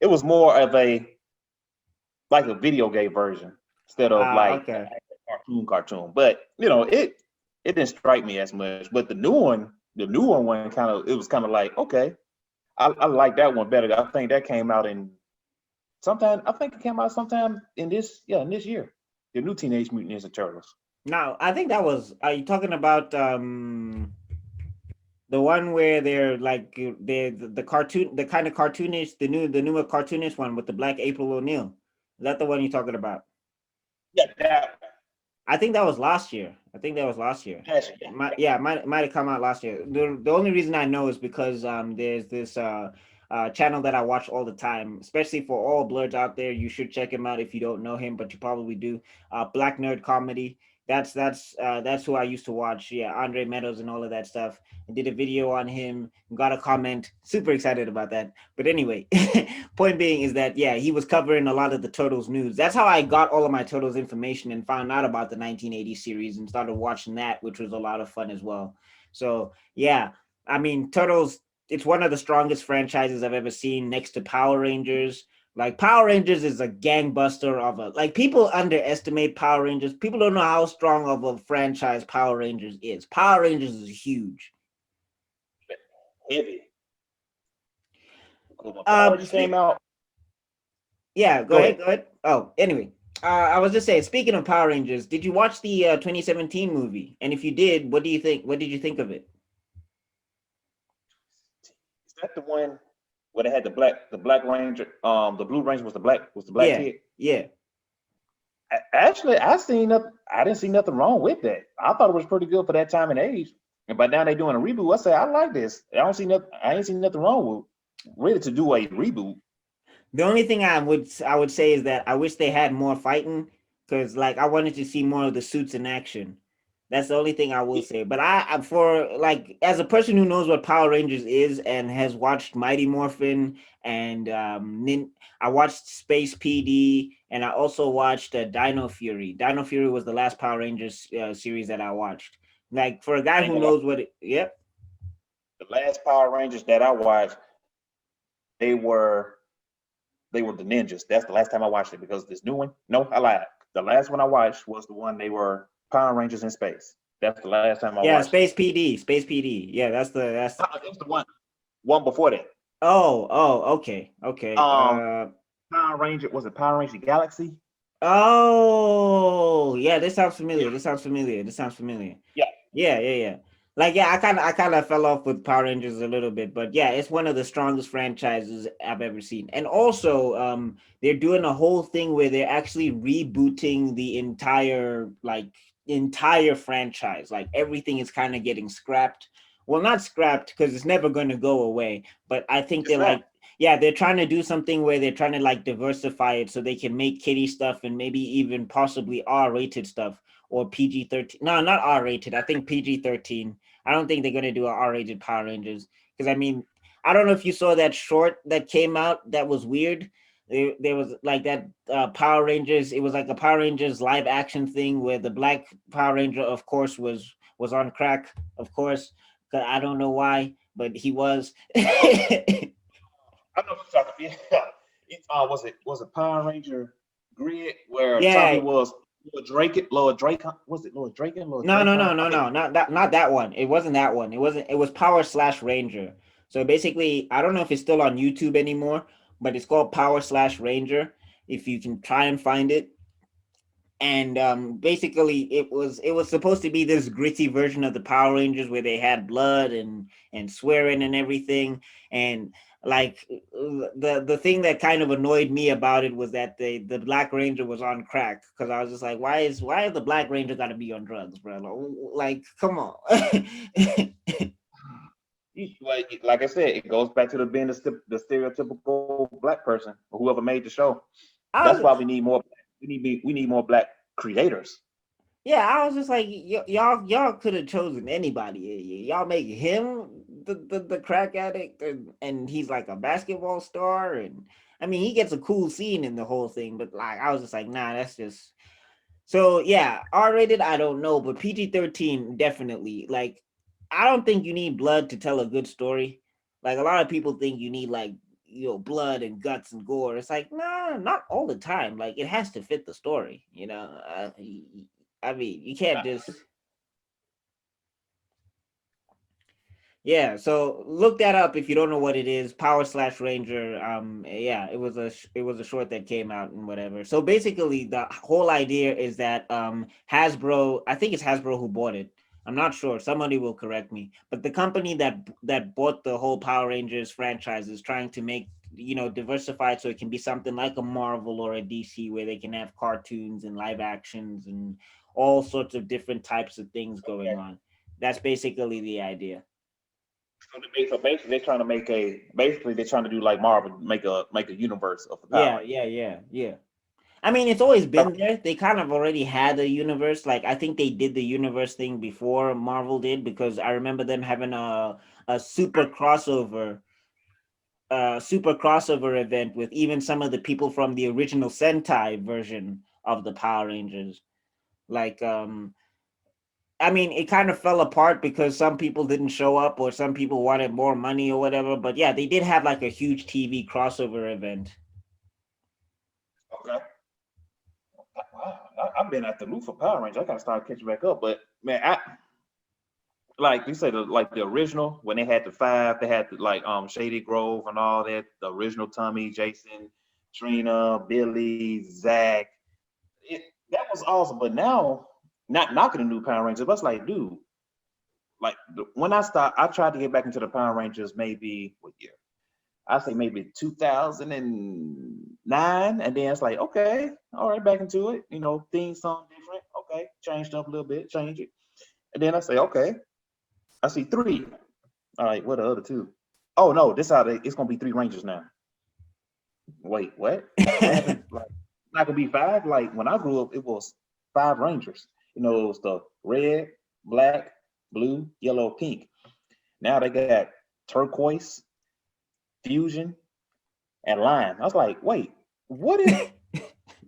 it was more of like a video game version instead of like the Okay. actual cartoon. But it didn't strike me as much. But the newer one it was kind of like, okay, I like that one better. I think that came out in sometime. I think it came out sometime in this year. The new Teenage Mutant Ninja Turtles. Now, I think that was. Are you talking about the one where they're like, the cartoon, the kind of cartoonish, the newer cartoonish one with the black April O'Neil? Is that the one you're talking about? Yeah, that I think that was last year. I think that was last year. actually, It might, yeah, it might have come out last year. The only reason I know is because there's this channel that I watch all the time, especially for all blurs out there. You should check him out if you don't know him, but you probably do. Black Nerd Comedy. That's who I used to watch. Yeah, Andre Meadows and all of that stuff. I did a video on him. Got a comment. Super excited about that. But anyway, point being is that, yeah, he was covering a lot of the Turtles news. That's how I got all of my Turtles information and found out about the 1980 series and started watching that, which was a lot of fun as well. So yeah, I mean, Turtles. It's one of the strongest franchises I've ever seen, next to Power Rangers. Like, Power Rangers is a gangbuster of a, like, people underestimate Power Rangers. People don't know how strong of a franchise Power Rangers is. Power Rangers is huge. heavy. Cool. When Power Um, Rangers came speak. out, Yeah, go go ahead. ahead. Go ahead. Oh, anyway, I was just saying. Speaking of Power Rangers, did you watch the 2017 movie? And if you did, what do you think? What did you think of it? Is that the one where they had the Black Ranger? The Blue Ranger was the black Yeah, kid. yeah. Actually, I didn't see nothing wrong with that. I thought it was pretty good for that time and age. And by now they doing a reboot. I say I like this. I ain't seen nothing wrong with really to do a reboot. The only thing I would say is that I wish they had more fighting, because, like, I wanted to see more of the suits in action. That's the only thing I will say. But for, like, as a person who knows what Power Rangers is and has watched Mighty Morphin and I watched Space PD, and I also watched Dino Fury. Dino Fury was the last Power Rangers series that I watched. Like, for a guy I ain't who gonna lie. knows what it, yep. The last Power Rangers that I watched, they were they were the ninjas. That's the last time I watched it because this new one, no, I lied. The last one I watched was the one they were Power Rangers in space. That's the last time I Yeah, watched it. Space PD, Space PD. Yeah, that's. It was the one before that. Oh, okay, okay. Power Ranger, was it Power Ranger Galaxy? Oh, yeah. This sounds Yeah, familiar. This sounds familiar. This sounds familiar. yeah. Yeah. Like, yeah, I kind of fell off with Power Rangers a little bit, but yeah, it's one of the strongest franchises I've ever seen. And also, they're doing a whole thing where they're actually rebooting the entire franchise. Like everything is kind of getting scrapped. Well, not scrapped because it's never going to go away, but I think It's they're not. like, yeah, they're trying to do something where they're trying to like diversify it so they can make kiddie stuff and maybe even possibly R-rated stuff or PG-13. No, not R-rated. I think PG-13. I don't think they're gonna do an R-rated Power Rangers because I mean, I don't know if you saw that short that came out that was weird. There was like that Power Rangers. It was like a Power Rangers live action thing where the black Power Ranger, of course, was on crack. Of course, I don't know why, but he was. I know what you're talking about. Was it Power Ranger Grid where Tommy Yeah. was Lord Drake? Was it Lord Drake and Lord No, no, Dracon? no, I no, think no, not that one. It wasn't that one. It was Power Slash Ranger. So basically, I don't know if it's still on YouTube anymore, but it's called Power Slash Ranger. If you can try and find it, and basically it was supposed to be this gritty version of the Power Rangers where they had blood and swearing and everything, and like the thing that kind of annoyed me about it was that the Black Ranger was on crack because I was just like, why is the Black Ranger got to be on drugs, bro? Like come on. like I said, it goes back to being the stereotypical black person or whoever made the show. I That's was why we need more. We need more black creators. Yeah, I was just like, y'all could have chosen anybody. Y'all make him the crack addict, and he's like a basketball star, and I mean, he gets a cool scene in the whole thing. But like, I was just like, nah, that's just so. Yeah, R-rated, I don't know, but PG-13 definitely. Like, I don't think you need blood to tell a good story. Like a lot of people think you need like blood and guts and gore. It's like nah, not all the time. Like it has to fit the story. I mean, you can't just yeah. So look that up if you don't know what it is. Power Slash Ranger. Yeah, it was a short that came out and whatever. So basically, the whole idea is that Hasbro. I think it's Hasbro who bought it. I'm not sure. Somebody will correct me. But the company that bought the whole Power Rangers franchise is trying to make diversify it so it can be something like a Marvel or a DC where they can have cartoons and live actions and all sorts of different types of things going Okay. on. That's basically the idea. So basically, they're trying to do like Marvel, make a universe of the Power Yeah, Rangers. yeah. I mean, it's always Okay. been there. They kind of already had a universe. Like I think they did the universe thing before Marvel did because I remember them having a super crossover event with even some of the people from the original Sentai version of the Power Rangers. Like I mean, it kind of fell apart because some people didn't show up or some people wanted more money or whatever. But yeah, they did have like a huge TV crossover event. Okay. Wow, I've been at the roof of Power Rangers. I gotta start catching back up. But man, like you said, like the original when they had the five, they had the, like Shady Grove and all that. The original Tommy, Jason, Trina, Billy, Zach. That was awesome. But now, not knocking the new Power Rangers, but it's like, dude, like when I tried to get back into the Power Rangers, maybe what year? I say maybe 2009, and then it's like, okay, all right, back into it. Theme song different. Okay, changed up a little bit, change it, and then I say, okay, I see three. All right, what are the other two? Oh no, it's gonna be three Rangers now. Wait, what? What happened? Like, it's not gonna be five. Like when I grew up, it was five Rangers. It was the red, black, blue, yellow, pink. Now they got turquoise, fusion, and lime. I was like, wait, what is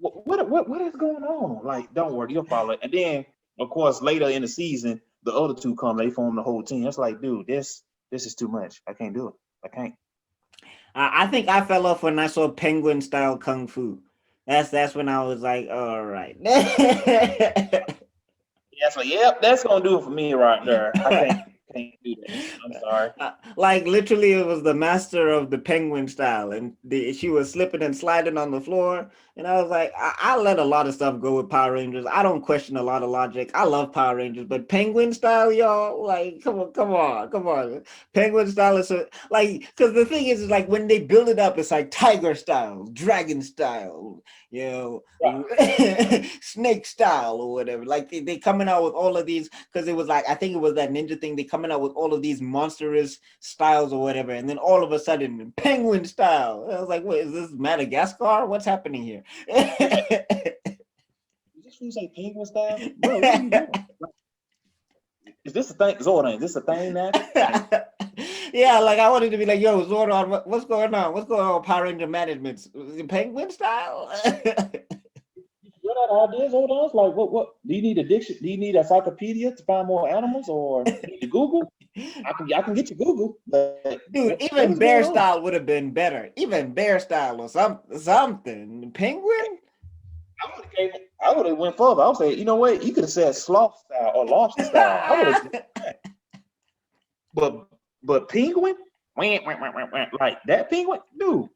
what is going on? Like, don't worry, you'll follow it. And then, of course, later in the season, the other two come, they form the whole team. It's like, dude, this is too much. I can't do it. I can't. I think I fell off when I saw penguin style kung fu. That's when I was like, all right. Yeah, so yep, that's gonna do it for me right there. I can't do that. I'm sorry. Like literally, it was the master of the penguin style, and she was slipping and sliding on the floor. And I was like, I let a lot of stuff go with Power Rangers. I don't question a lot of logic. I love Power Rangers, but penguin style, y'all, like, come on, come on, come on. Penguin style is like, because the thing is like when they build it up, it's like tiger style, dragon style, you know, snake style or whatever. Like they coming out with all of these because it was like I think it was that ninja thing. They coming out with all of these monstrous styles or whatever, and then all of a sudden penguin style. I was like, "What is this, Madagascar? What's happening here?" Did this fool say penguin style? Bro, what are you doing? Is this a thing? Zordon, is this a thing now? Yeah, like I wanted to be like, "Yo, Zordon, what's going on? What's going on with Power Ranger management? Penguin style?" You run out of ideas, Zordon? Like, what? Do you need a diction? Do you need a encyclopedia to find more animals, or you need to Google? I can get you Google, but Dude, what even is going bear on? style would have been better. Even bear style or something. Penguin? I would have went further. I would say, you know what? You could have said sloth style or lobster style. I would have said that. But penguin, like that penguin, dude,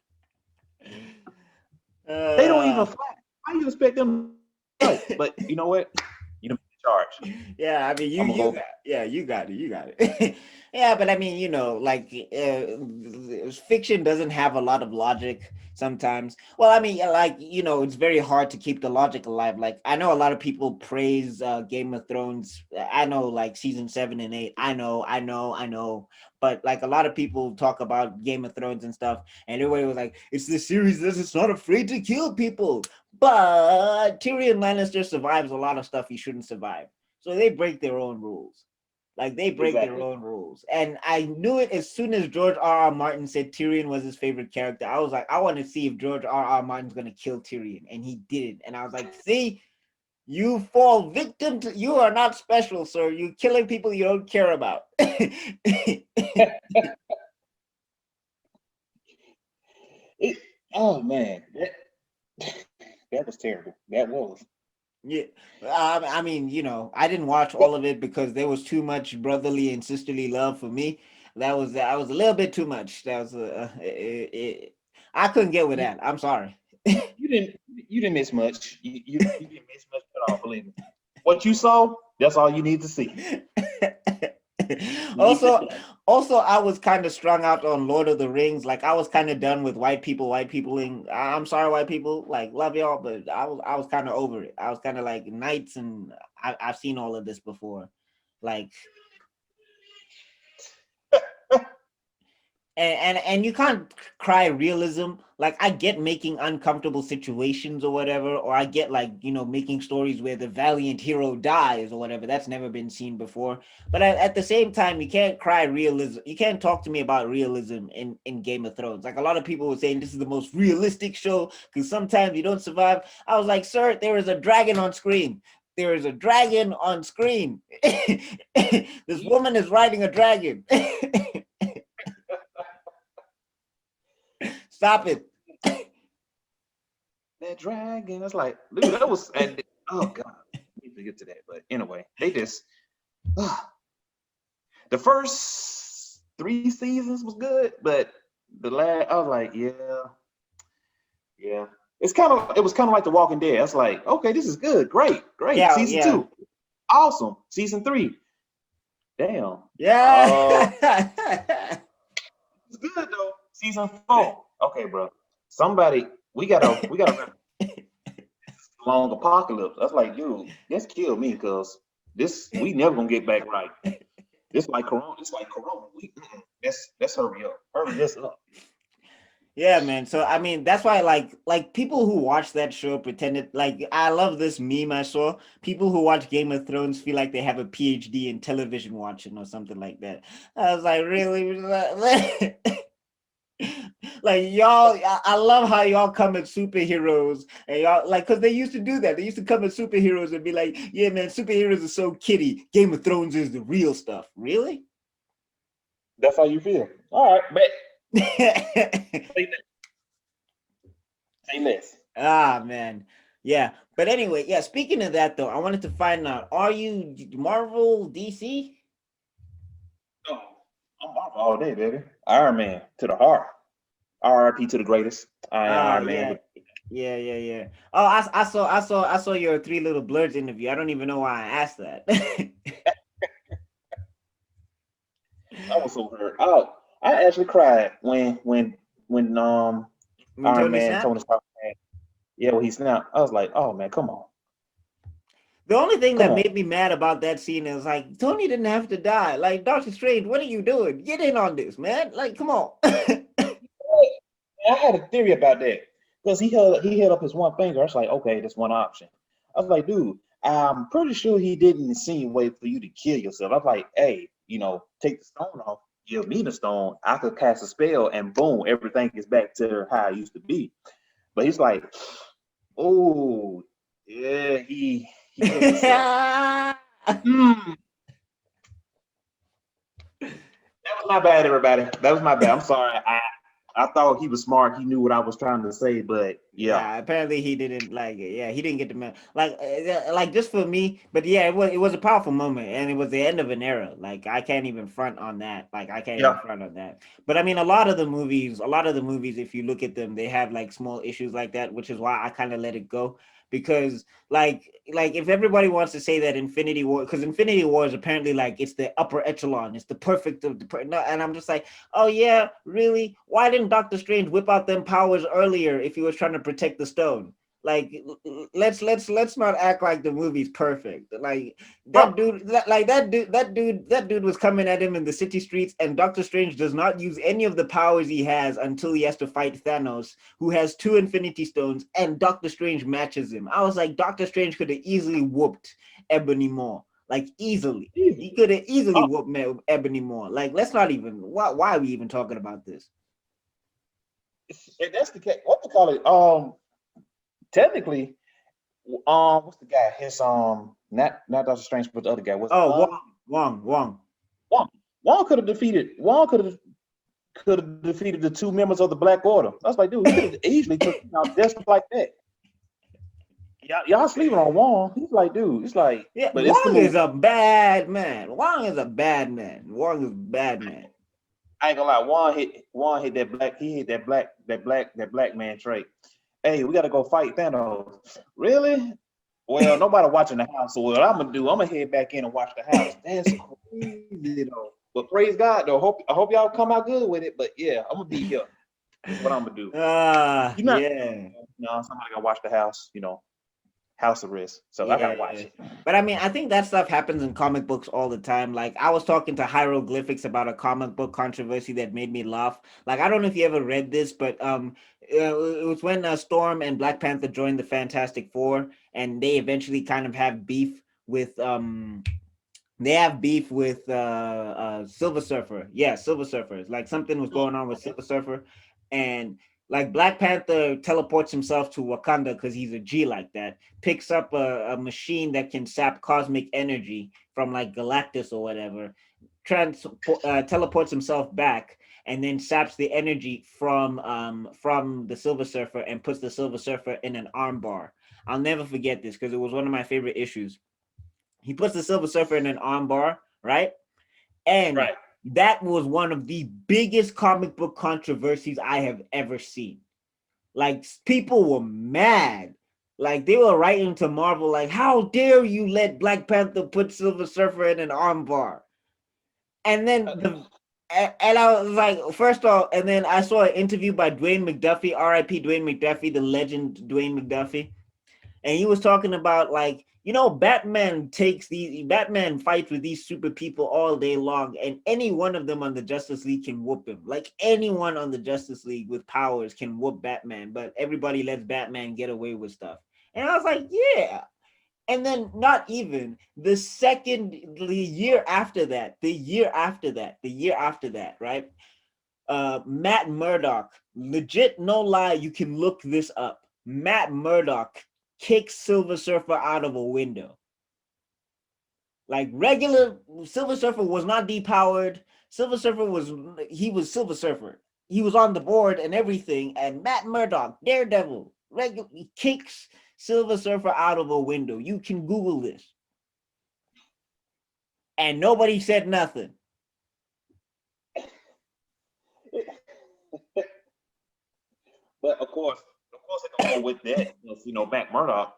they don't even Uh, fly. How do you expect them to fight? But you know what? You don't charge. yeah, I mean, I'm gonna go back. you got it, you got it. Yeah, but I mean, like fiction doesn't have a lot of logic sometimes. Well, I mean, like it's very hard to keep the logic alive. Like I know a lot of people praise Game of Thrones. I know, like season 7 and 8. I know. But like a lot of people talk about Game of Thrones and stuff, and everybody was like, "It's the series that's not afraid to kill people." But Tyrion Lannister survives a lot of stuff he shouldn't survive. So they break their own rules. Like they break their Exactly. own rules. And I knew it as soon as George R. R. Martin said Tyrion was his favorite character. I was like, I want to see if George R. R. Martin's gonna kill Tyrion. And he did. And I was like, see, you fall victim to you are not special, sir. You're killing people you don't care about. It, oh man, that was terrible. That was. Yeah, I mean, I didn't watch all of it because there was too much brotherly and sisterly love for me. That was a little bit too much. That was I couldn't get with You, that. I'm sorry. you didn't miss much. You didn't miss much at all. Believe me. What you saw, that's all you need to see. Leave it at also, that. also, I was kind of strung out on Lord of the Rings. Like I was kind of done with white peopling. I'm sorry, white people. Like love y'all, but I was kind of over it. I was kind of like knights, and I've seen all of this before. Like and you can't cry realism. Like I get making uncomfortable situations or whatever, or I get like making stories where the valiant hero dies or whatever. That's never been seen before. But at the same time, you can't cry realism. You can't talk to me about realism in Game of Thrones. Like a lot of people were saying this is the most realistic show because sometimes you don't survive. I was like, sir, there is a dragon on screen. There is a dragon on screen. This woman is riding a dragon. Stop it. That dragon. It's like, dude, that was. And oh god, we need to get to that. But anyway, they just. The first 3 seasons was good, but the last, I was like, yeah. It was kind of like The Walking Dead. I was like, okay, this is good, great. Yeah, Season yeah, 2, awesome. Season 3, damn. yeah. It's good though. Season 4, okay, bro. Somebody, we gotta long apocalypse. That's like, dude, just kill me, cause we never gonna get back right. This like Corona. It's like Corona. Let's hurry up. Hurry this up. Yeah, man. So I mean, that's why like people who watch that show pretended like I love this meme I saw. People who watch Game of Thrones feel like they have a PhD in television watching or something like that. I was like, really? Like y'all, I love how y'all come at superheroes and y'all like because they used to do that. They used to come at superheroes and be like, "Yeah, man, superheroes are so kiddie. Game of Thrones is the real stuff." Really? That's how you feel. All right, bet. Say less. Ah, man. Yeah. But anyway, yeah, speaking of that though, I wanted to find out, are you Marvel, DC? Oh, I'm off all day, baby. Iron Man to the heart. RIP to the greatest. I am Ah, Iron Man. yeah. Yeah, yeah, yeah. Oh, I saw your Three Little Blurs interview. I don't even know why I asked that. I was so hurt. Oh, I actually cried when When Iron Tony Man snapped. Tony Stark. Yeah, when he snapped, I was like, oh man, The only thing come that on. made me mad about that scene is like Tony didn't have to die. Like Doctor Strange, what are you doing? Get in on this, man. Like, come on. I had a theory about that because he held up his one finger. I was like, okay, that's one option. I was like, dude, I'm pretty sure he didn't insinuate for you to kill yourself. I was like, hey, take the stone off, give me the stone. I could cast a spell, and boom, everything is back to how it used to be. But he's like, oh, yeah, he killed himself. Mm, that was my bad, everybody. That was my bad. I'm sorry. I thought he was smart. He knew what I was trying to say, but yeah. Yeah, apparently he didn't like it. Yeah, he didn't get the like just for me. But yeah, it was a powerful moment, and it was the end of an era. Like I can't even front on that. Like I can't even Yeah. front on that. But I mean, a lot of the movies, if you look at them, they have like small issues like that, which is why I kind of let it go. Because like if everybody wants to say that Infinity War, because Infinity War is apparently like it's the upper echelon, it's the perfect of the no, and I'm just like, oh yeah, really? Why didn't Doctor Strange whip out them powers earlier if he was trying to protect the stone? Like, let's not act like the movie's perfect. Like Bro, that dude was coming at him in the city streets, and Doctor Strange does not use any of the powers he has until he has to fight Thanos, who has two Infinity Stones, and Doctor Strange matches him. I was like, Doctor Strange could have easily whooped Ebony Maw, like easily. He easily. could have easily Oh, whooped Ebony Maw. Like, let's not even. Why are we even talking about this? if that's the case, what to call it? Technically, what's the guy? His not Doctor Strange, but the other guy. Was it Oh, Wong. Wong? Wong could have defeated the two members of the Black Order. I was like, dude, he could have easily took him out just like that. Y'all sleeping on Wong. He's like, dude, it's like, Yeah, but it's the Wong is movie. a bad man. Wong is a bad man. Wong is a bad man. I ain't gonna lie. Wong hit that black. He hit that black man trait. Hey, we gotta go fight Thanos. Really? Well, nobody watching the house. So what I'm gonna do? I'm gonna head back in and watch the house. That's crazy though. But praise God though. I hope y'all come out good with it. But yeah, I'm gonna be here. That's what I'm gonna do. Ah, You're not. yeah. Somebody gonna watch the house. House arrest. So I gotta watch Yeah. it. But I mean, I think that stuff happens in comic books all the time. Like I was talking to Hieroglyphics about a comic book controversy that made me laugh. Like I don't know if you ever read this, but it was when Storm and Black Panther joined the Fantastic Four, and they eventually kind of have beef with Silver Surfer. Yeah, Silver Surfer. Like something was going on with Silver Surfer, and like Black Panther teleports himself to Wakanda because he's a G like that. Picks up a machine that can sap cosmic energy from like Galactus or whatever. Teleports himself back and then saps the energy from the Silver Surfer and puts the Silver Surfer in an armbar. I'll never forget this because it was one of my favorite issues. He puts the Silver Surfer in an armbar, right? And Right. that was one of the biggest comic book controversies I have ever seen. Like people were mad. Like they were writing to Marvel, like, how dare you let Black Panther put Silver Surfer in an armbar? And then and I was like, first off, and then I saw an interview by Dwayne McDuffie, R.I.P. Dwayne McDuffie, the legend Dwayne McDuffie, and he was talking about like, Batman fights with these super people all day long, and any one of them on the Justice League can whoop him. Like anyone on the Justice League with powers can whoop Batman, but everybody lets Batman get away with stuff. And I was like, yeah. And then not even the year after that, right? Matt Murdock, legit, no lie, you can look this up. Matt Murdock kicks Silver Surfer out of a window. Like regular Silver Surfer was not depowered. Silver Surfer was Silver Surfer. he was on the board and everything, and Matt Murdock, Daredevil, regularly kicks Silver Surfer out of a window. You can Google this. And nobody said nothing. But of course they don't go with that because Matt Murdock,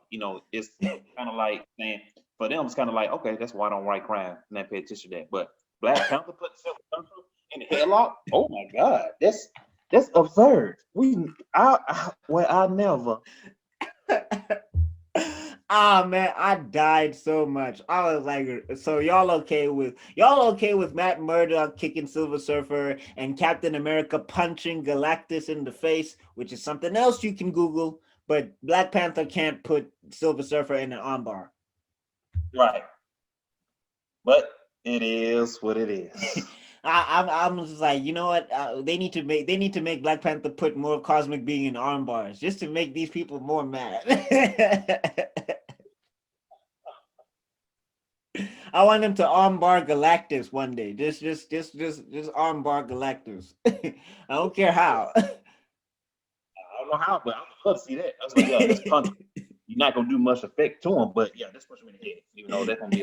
it's kind of like saying for them it's kind of like, okay, that's why I don't write crime and I pay attention to that. But Black Panther put Silver Surfer in the headlock. Oh my God, that's absurd. I never. Ah man, I died so much. I was like, so y'all okay with Matt Murdock kicking Silver Surfer and Captain America punching Galactus in the face, which is something else you can Google, but Black Panther can't put Silver Surfer in an armbar. Right. But it is what it is. I'm just like, you know what? They need to make Black Panther put more cosmic being in arm bars just to make these people more mad. I want them to armbar Galactus one day. Just armbar Galactus. I don't care how. I don't know how, but I'm gonna see that. I was like, yeah, this punch, you're not gonna do much effect to him, but yeah, this punch him in the head. Even though that's gonna be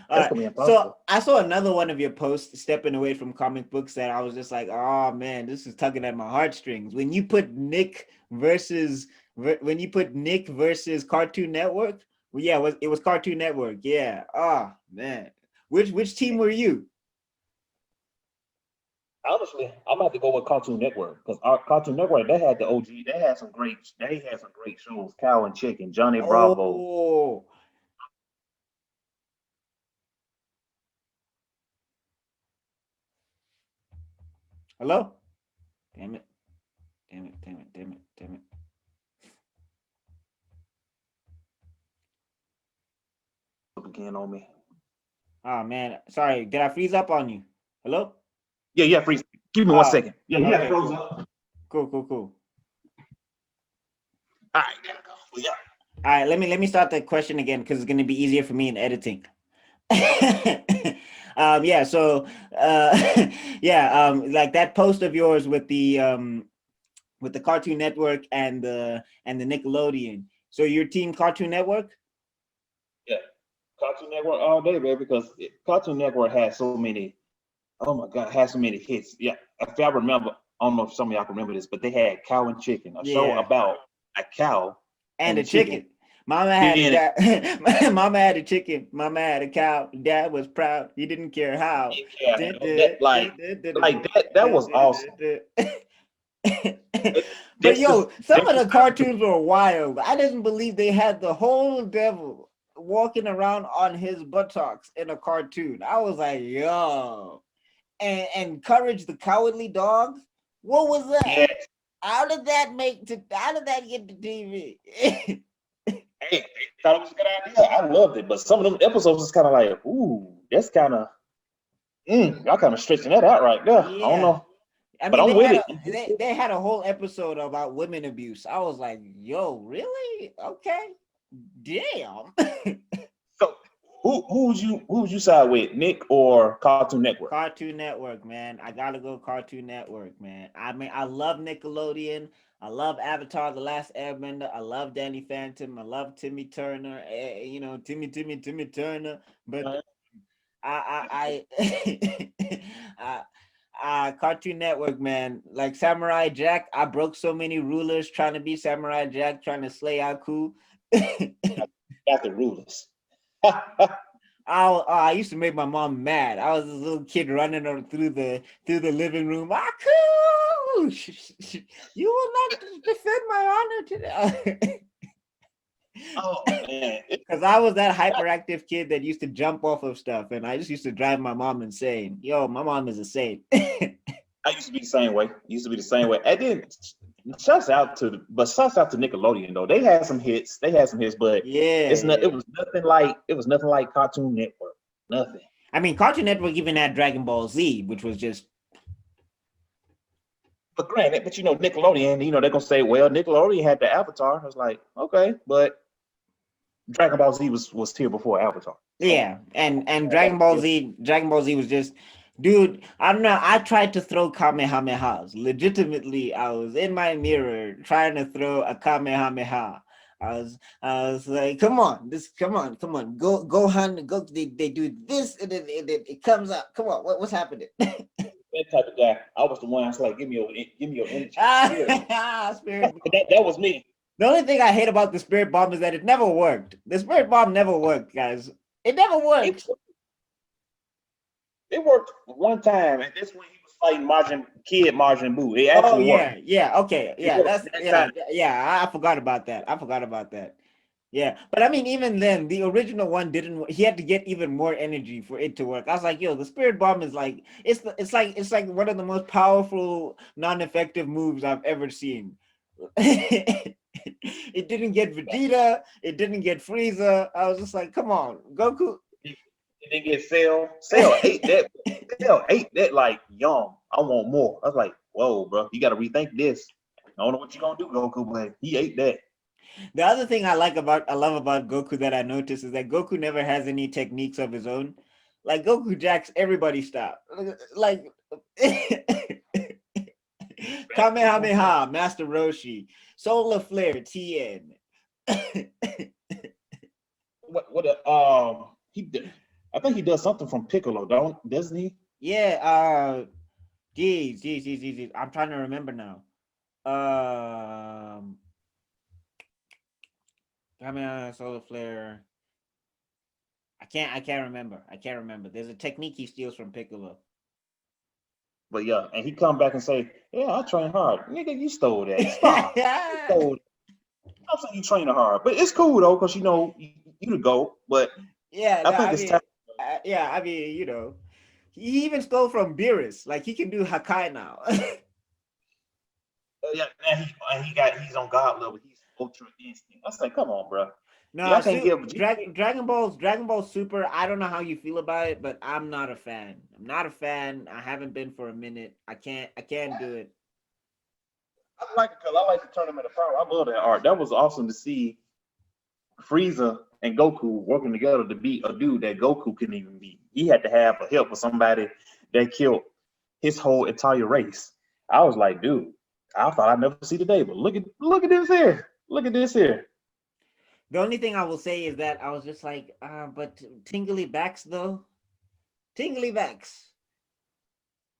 gonna be impossible. So I saw another one of your posts stepping away from comic books that I was just like, oh man, this is tugging at my heartstrings. When you put Nick versus Cartoon Network, well, yeah, it was Cartoon Network. Yeah. Oh man. Which team were you? Honestly, I'm gonna have to go with Cartoon Network because our Cartoon Network they had the OG. They had some great shows. Cow and Chicken, Johnny Bravo. Oh. Hello? Damn it. Again on me. Oh man, sorry. Did I freeze up on you? Hello? Yeah, freeze. Give me 1 second. Yeah, okay, froze up. Cool. All right, there we go. Yeah. All right, let me start the question again because it's gonna be easier for me in editing. Yeah, so like that post of yours with the Cartoon Network and the Nickelodeon. So your team Cartoon Network? Yeah, Cartoon Network all day, baby, because Cartoon Network has so many. Oh my God, has so many hits. Yeah, if I remember, I don't know if some of y'all can remember this, but they had Cow and Chicken, a show about a cow and a chicken. Mama had a Mama had a chicken. Mama had a cow. Dad was proud. He didn't care how. That was awesome. But yo, some of the cartoons were wild. I didn't believe they had the whole devil walking around on his buttocks in a cartoon. I was like, yo. And Courage the Cowardly Dog. What was that? Yes. How did that get to TV? Hey, they thought it was a good idea. I loved it, but some of them episodes was kind of like, ooh, that's kind of, y'all kind of stretching that out right there. Yeah. I don't know. I mean, I'm with it. They had a whole episode about women abuse. I was like, yo, really? Okay. Damn. So who would you side with, Nick or Cartoon Network? Cartoon Network, man. I gotta go Cartoon Network, man. I mean, I love Nickelodeon. I love Avatar: The Last Airbender. I love Danny Phantom. I love Timmy Turner. Timmy Turner. But I Cartoon Network, man. Like Samurai Jack, I broke so many rulers trying to be Samurai Jack, trying to slay Aku. Got the rulers. I used to make my mom mad. I was this little kid running through the living room. Aku, you will not defend my honor today. Oh man! Because I was that hyperactive kid that used to jump off of stuff, and I just used to drive my mom insane. Yo, my mom is a saint. I used to be the same way. And then shouts out to Nickelodeon though. They had some hits, but yeah, it was nothing like Cartoon Network. Nothing. I mean, Cartoon Network even had Dragon Ball Z, which was just. But granted, Nickelodeon, they're gonna say, well, Nickelodeon had the Avatar. I was like, okay, but Dragon Ball Z was here before Avatar. Yeah, and Dragon Ball Z was just Dude, I don't know. I tried to throw Kamehamehas. Legitimately, I was in my mirror trying to throw a Kamehameha. I was like, come on, Gohan, go. They do this, and then it comes out. Come on, what's happening? That type of guy. I was the one. I was like, give me your energy, spirit. Spirit bomb. That was me. The only thing I hate about the spirit bomb is that it never worked. The spirit bomb never worked, guys. It never It, worked. it worked one time, and this when he was fighting Majin Buu. It Oh actually worked. yeah, okay, It yeah. worked That's that time. yeah. I forgot about that. I forgot about that. Yeah, but I mean, even then, the original one didn't. He had to get even more energy for it to work. I was like, yo, the spirit bomb is like it's like one of the most powerful non-effective moves I've ever seen. It didn't get Vegeta. It didn't get Frieza. I was just like, come on, Goku. It didn't get Cell. Cell ate that. Cell ate that like yum. I want more. I was like, whoa, bro, you got to rethink this. I don't know what you're gonna do, Goku, but he ate that. The other thing I love about Goku that I noticed is that Goku never has any techniques of his own. Like Goku jacks everybody stop. Like Kamehameha, Master Roshi, Solar Flare, TN. He did. I think he does something from Piccolo, doesn't he? Yeah, geez. I'm trying to remember now. Um Kamehameha, Solar Flare. I can't remember. There's a technique he steals from Piccolo. But yeah, and he come back and say, "Yeah, I train hard, nigga. You stole that. Stop. You stole. I'm saying you training hard, but it's cool though, cause you the go. But Yeah, I no, think I it's mean, time. yeah, I mean, he even stole from Beerus. Like he can do Hakai now. Yeah, he's on God level. He's ultra instinct. I say, come on, bro. No, Y'all can't give Dragon Ball Super. I don't know how you feel about it, but I'm not a fan. I'm not a fan. I haven't been for a minute. I can't do it. I like it because I like the tournament of power. I love that art. That was awesome to see Frieza and Goku working together to beat a dude that Goku couldn't even beat. He had to have a help with somebody that killed his whole entire race. I was like, dude, I thought I'd never see the day, but look at this here. Look at this here. The only thing I will say is that I was just like, but tingly backs though, tingly backs.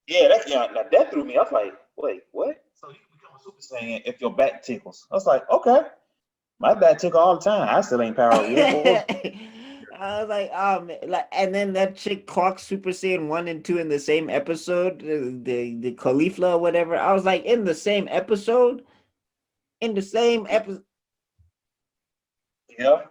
Now that threw me. I was like, wait, what? So you can become a Super Saiyan if your back tickles. I was like, okay. My back tickle all the time. I still ain't power up yet. I was like, and then that chick clocked Super Saiyan 1 and 2 in the same episode, the Caulifla or whatever. I was like, in the same episode, in the same episode. Yeah. Like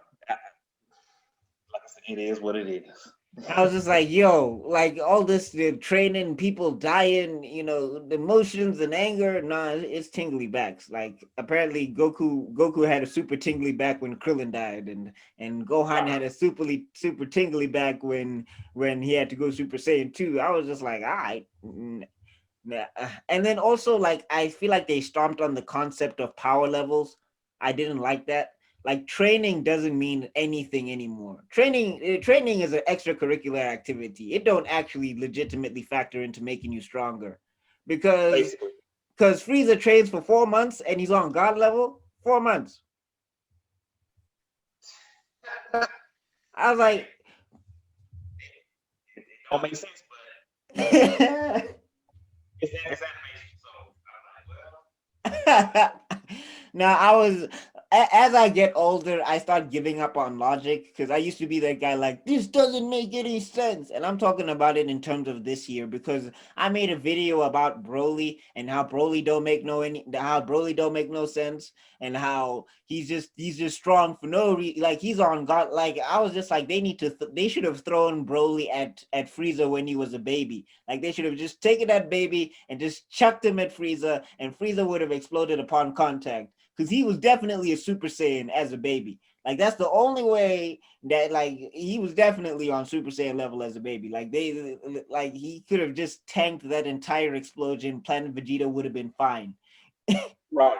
I said, it is what it is. I was just like, yo, like all this the training, people dying, the emotions and anger. Nah, it's tingly backs. Like apparently Goku had a super tingly back when Krillin died, and Gohan had a super tingly back when he had to go Super Saiyan 2. I was just like, all right. And then also like I feel like they stomped on the concept of power levels. I didn't like that. Like training doesn't mean anything anymore. Training is an extracurricular activity. It don't actually legitimately factor into making you stronger, because Basically. Frieza trains for 4 months and he's on God level. 4 months. I was like, It don't make sense, but it's animation, so I'm like, well. now I was as I get older, I start giving up on logic because I used to be that guy like this doesn't make any sense, and I'm talking about it in terms of this year because I made a video about Broly and how Broly don't make no sense, and how he's just strong for no reason. Like he's on God. Like I was just like they should have thrown Broly at Frieza when he was a baby. Like they should have just taken that baby and just chucked him at Frieza, and Frieza would have exploded upon contact because he was definitely a Super Saiyan as a baby. Like that's the only way that like he was definitely on Super Saiyan level as a baby. Like he could have just tanked that entire explosion. Planet Vegeta would have been fine. Right.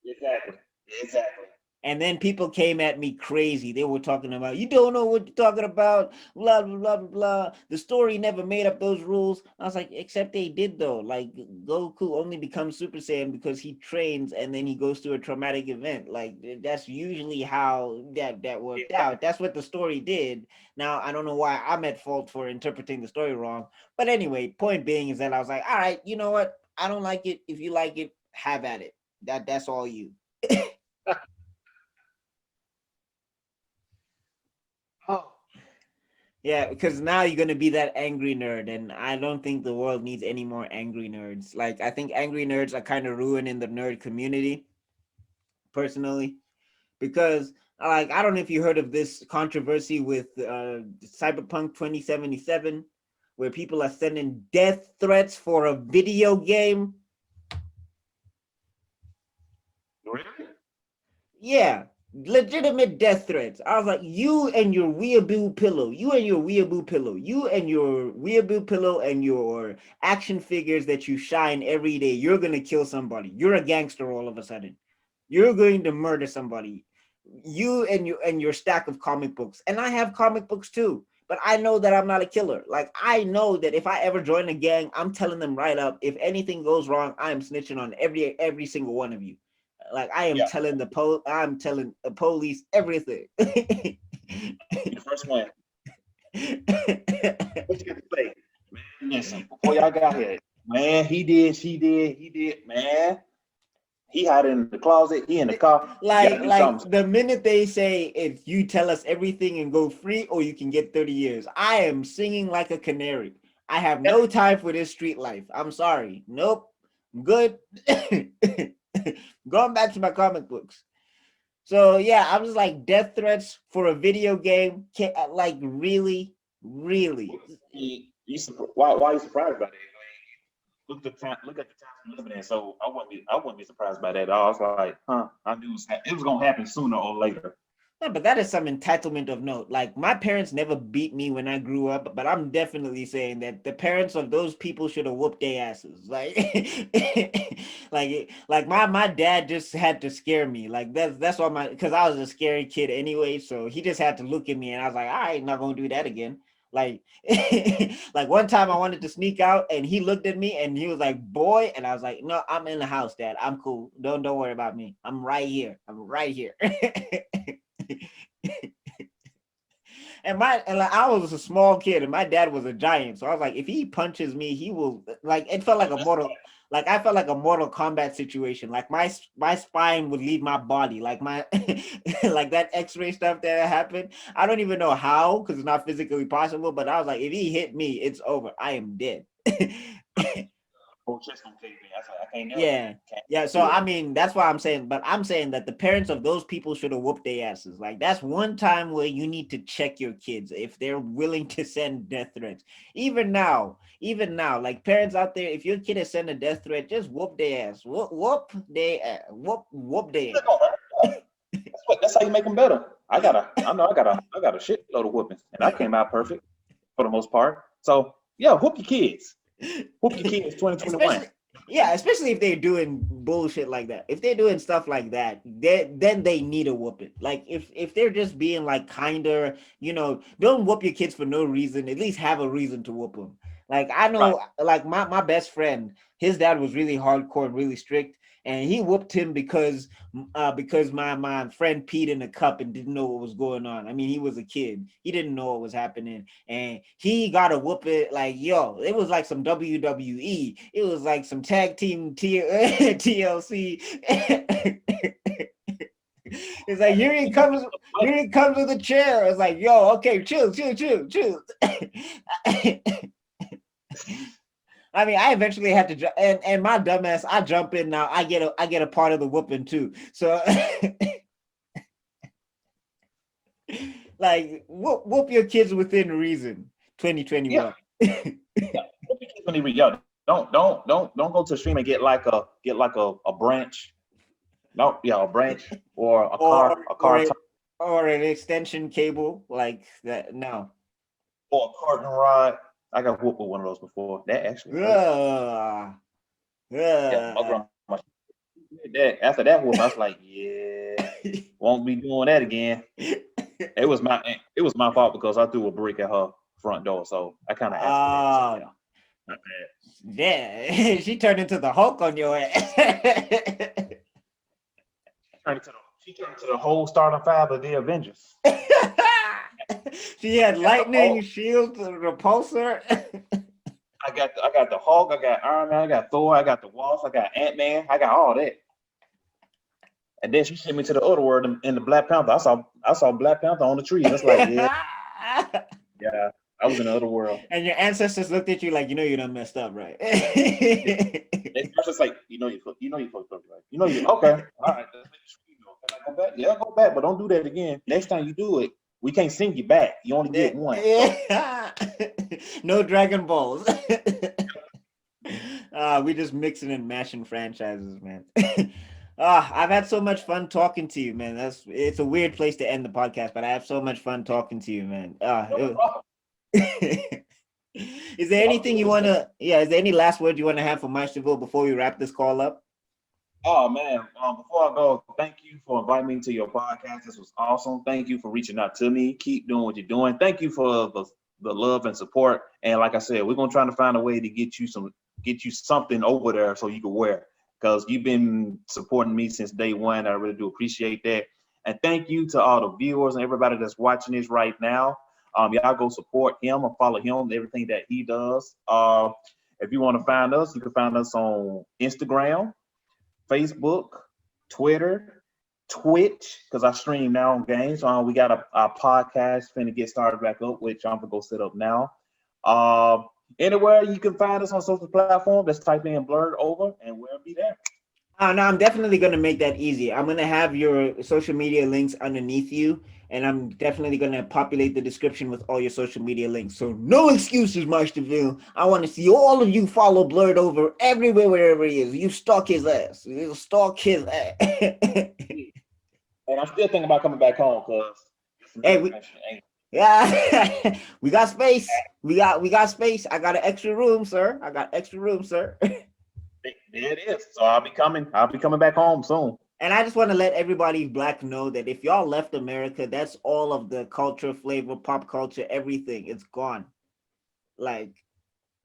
Exactly. Exactly. And then people came at me crazy. They were talking about, you don't know what you're talking about, blah, blah, blah, blah, blah. The story never made up those rules. I was like, except they did though. Like Goku only becomes Super Saiyan because he trains and then he goes through a traumatic event. Like that's usually how that worked out. That's what the story did. Now, I don't know why I'm at fault for interpreting the story wrong. But anyway, point being is that I was like, all right, you know what? I don't like it. If you like it, have at it. That's all you. Oh, Yeah, because now you're gonna be that angry nerd, and I don't think the world needs any more angry nerds. Like I think angry nerds are kind of ruining the nerd community, personally, because like I don't know if you heard of this controversy with Cyberpunk 2077, where people are sending death threats for a video game. really? Yeah, legitimate death threats. I was like, you and your weeaboo pillow, you and your weeaboo pillow, you and your weeaboo pillow and your action figures that you shine every day. You're gonna kill somebody. You're a gangster all of a sudden. You're going to murder somebody. You and your stack of comic books. And I have comic books too. But I know that I'm not a killer. Like I know that if I ever join a gang, I'm telling them right up. If anything goes wrong, I am snitching on every single one of you. Like I am Yeah, telling I'm telling the police everything. the first one. What you got to say? Man, listen, before y'all got here, man, he did, she did, he did, man. He hid in the closet, he in the car. You gotta do like something. the minute they say if you tell us everything and go free or you can get 30 years, I am singing like a canary. I have no time for this street life. I'm sorry. Nope. I'm good. Going back to my comic books. So yeah, I was like death threats for a video game. Like really, really. Why are you surprised by that? Look at the time we're living in. So I wouldn't be surprised by that at all. I was like, huh? I knew it was gonna happen sooner or later. No, but that is some entitlement of note. Like my parents never beat me when I grew up, but I'm definitely saying that the parents of those people should have whooped their asses. Like, like my dad just had to scare me. Like that's why because I was a scary kid anyway, so he just had to look at me, and I was like, I ain't not gonna do that again. Like, like one time I wanted to sneak out, and he looked at me, and he was like, "Boy," and I was like, "No, I'm in the house, Dad. I'm cool. Don't worry about me. I'm right here. I'm right here." And like, I was a small kid and my dad was a giant. So I was like, if he punches me, he will like it felt like a mortal like I felt like a Mortal Kombat situation. Like my spine would leave my body. Like my like that X-ray stuff that happened. I don't even know how because it's not physically possible. But I was like, if he hit me, it's over. I am dead. Oh, chest on KV. I said I can't never Yeah. can't Yeah. So do it. I mean, that's why I'm saying, but I'm saying that the parents of those people should have whooped their asses. Like that's one time where you need to check your kids if they're willing to send death threats. Even now, like parents out there, if your kid is sending a death threat, just whoop their ass. Whoop their ass. Whoop their That's that's how you make them better. I got a shitload of whoopings, and I ass. came out perfect for the most part. So yeah, whoop your kids. Whoop your kids 2021. especially yeah, especially if they're doing bullshit like that. If they're doing stuff like that, then they need a whooping. Like if they're just being like kinder, don't whoop your kids for no reason. At least have a reason to whoop them. Like I Right. know, like my best friend, his dad was really hardcore and really strict, and he whooped him because my friend peed in a cup and didn't know what was going on. I mean, he was a kid. He didn't know what was happening. And he got to whoop it like, yo, it was like some WWE. It was like some tag team TLC. It's like, here he comes with a chair. It's like, yo, okay, chill. I mean, I eventually had to, and my dumbass, I jump in now. I get a part of the whooping too. So, like, whoop your kids within reason. Yeah. 2021. Yeah. Whoop your kids when they read. Yo, don't go to the stream and get like a branch. No, yeah, a branch or a or car, a or car a, top or an extension cable like that. No. or a carton rod. I got whooped with one of those before. That actually hurt. Ugh. Yeah, my Ugh. grandma. That after that whoop, I was like, yeah. Won't be doing that again. It was my fault because I threw a brick at her front door, so I kind of asked for that. So yeah, not bad. Yeah, she turned into the Hulk on your ass. She turned into the whole starting five of the Avengers. She had lightning, shield, repulsor. I got the Hulk, I got Iron Man, I got Thor, I got the Wasp, I got Ant-Man, I got all that. And then she sent me to the other world in the Black Panther. I saw Black Panther on the tree. That's like, yeah, I was in the other world. And your ancestors looked at you like, you done messed up, right? It's just like, you fucked up, right? You okay, all right. Can I go back? Yeah, go back, but don't do that again. Next time you do it, we can't send you back. You only get one. No Dragon Balls. We just mixing and mashing franchises, man. I've had so much fun talking to you, man. It's a weird place to end the podcast, but I have so much fun talking to you, man. Is there anything you want to, is there any last words you want to have for Meisterville before we wrap this call up? Oh, man. Before I go, thank you for inviting me to your podcast. This was awesome. Thank you for reaching out to me. Keep doing what you're doing. Thank you for the love and support. And like I said, we're going to try to find a way to get you something over there so you can wear, because you've been supporting me since day one. I really do appreciate that. And thank you to all the viewers and everybody that's watching this right now. Y'all go support him and follow him, everything that he does. If you want to find us, you can find us on Instagram, Facebook, Twitter, Twitch, because I stream now on games. We got our podcast finna get started back up, which I'm gonna go set up now. Anywhere you can find us on social platform, just type in Blerd Over and we'll be there. No, I'm definitely going to make that easy. I'm going to have your social media links underneath you, and I'm definitely going to populate the description with all your social media links. So no excuses, Meisterville. I want to see all of you follow Blerd Over everywhere, wherever he is. You stalk his ass. You stalk his ass. And I'm still thinking about coming back home because we got space. We got space. I got an extra room, sir. There it is. So I'll be coming back home soon. And I just want to let everybody black know that if y'all left America, that's all of the culture, flavor, pop culture, everything. It's gone. Like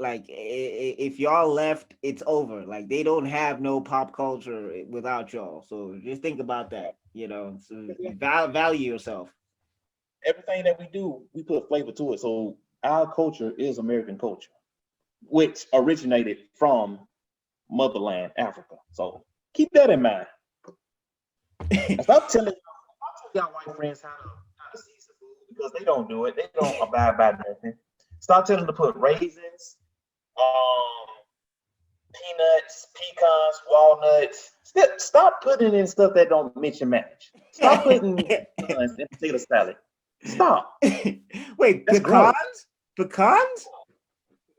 if y'all left, it's over. Like they don't have no pop culture without y'all. So just think about that. So value yourself. Everything that we do, we put flavor to it. So our culture is American culture, which originated from motherland, Africa. So keep that in mind. And stop telling y'all white friends how to season food, because they don't do it. They don't abide by nothing. Stop telling them to put raisins, peanuts, pecans, walnuts. Stop putting in stuff that don't mix and match. Stop putting pecans in potato salad. Stop. Wait, That's pecans? gross. Pecans?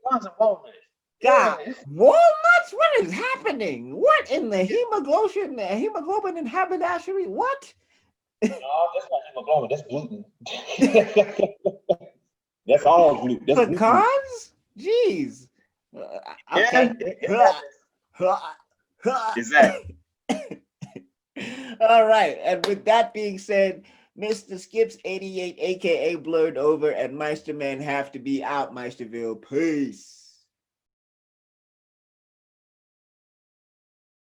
Pecans and walnuts. God, walnuts? What is happening? What in the hemoglobin and haberdashery? What? No, that's not hemoglobin. That's gluten. That's all gluten. That's pecans? Jeez. Okay. Exactly. All right. And with that being said, Mr. Skips 88, aka Blerd Over, and Meisterman have to be out, Meisterville. Peace.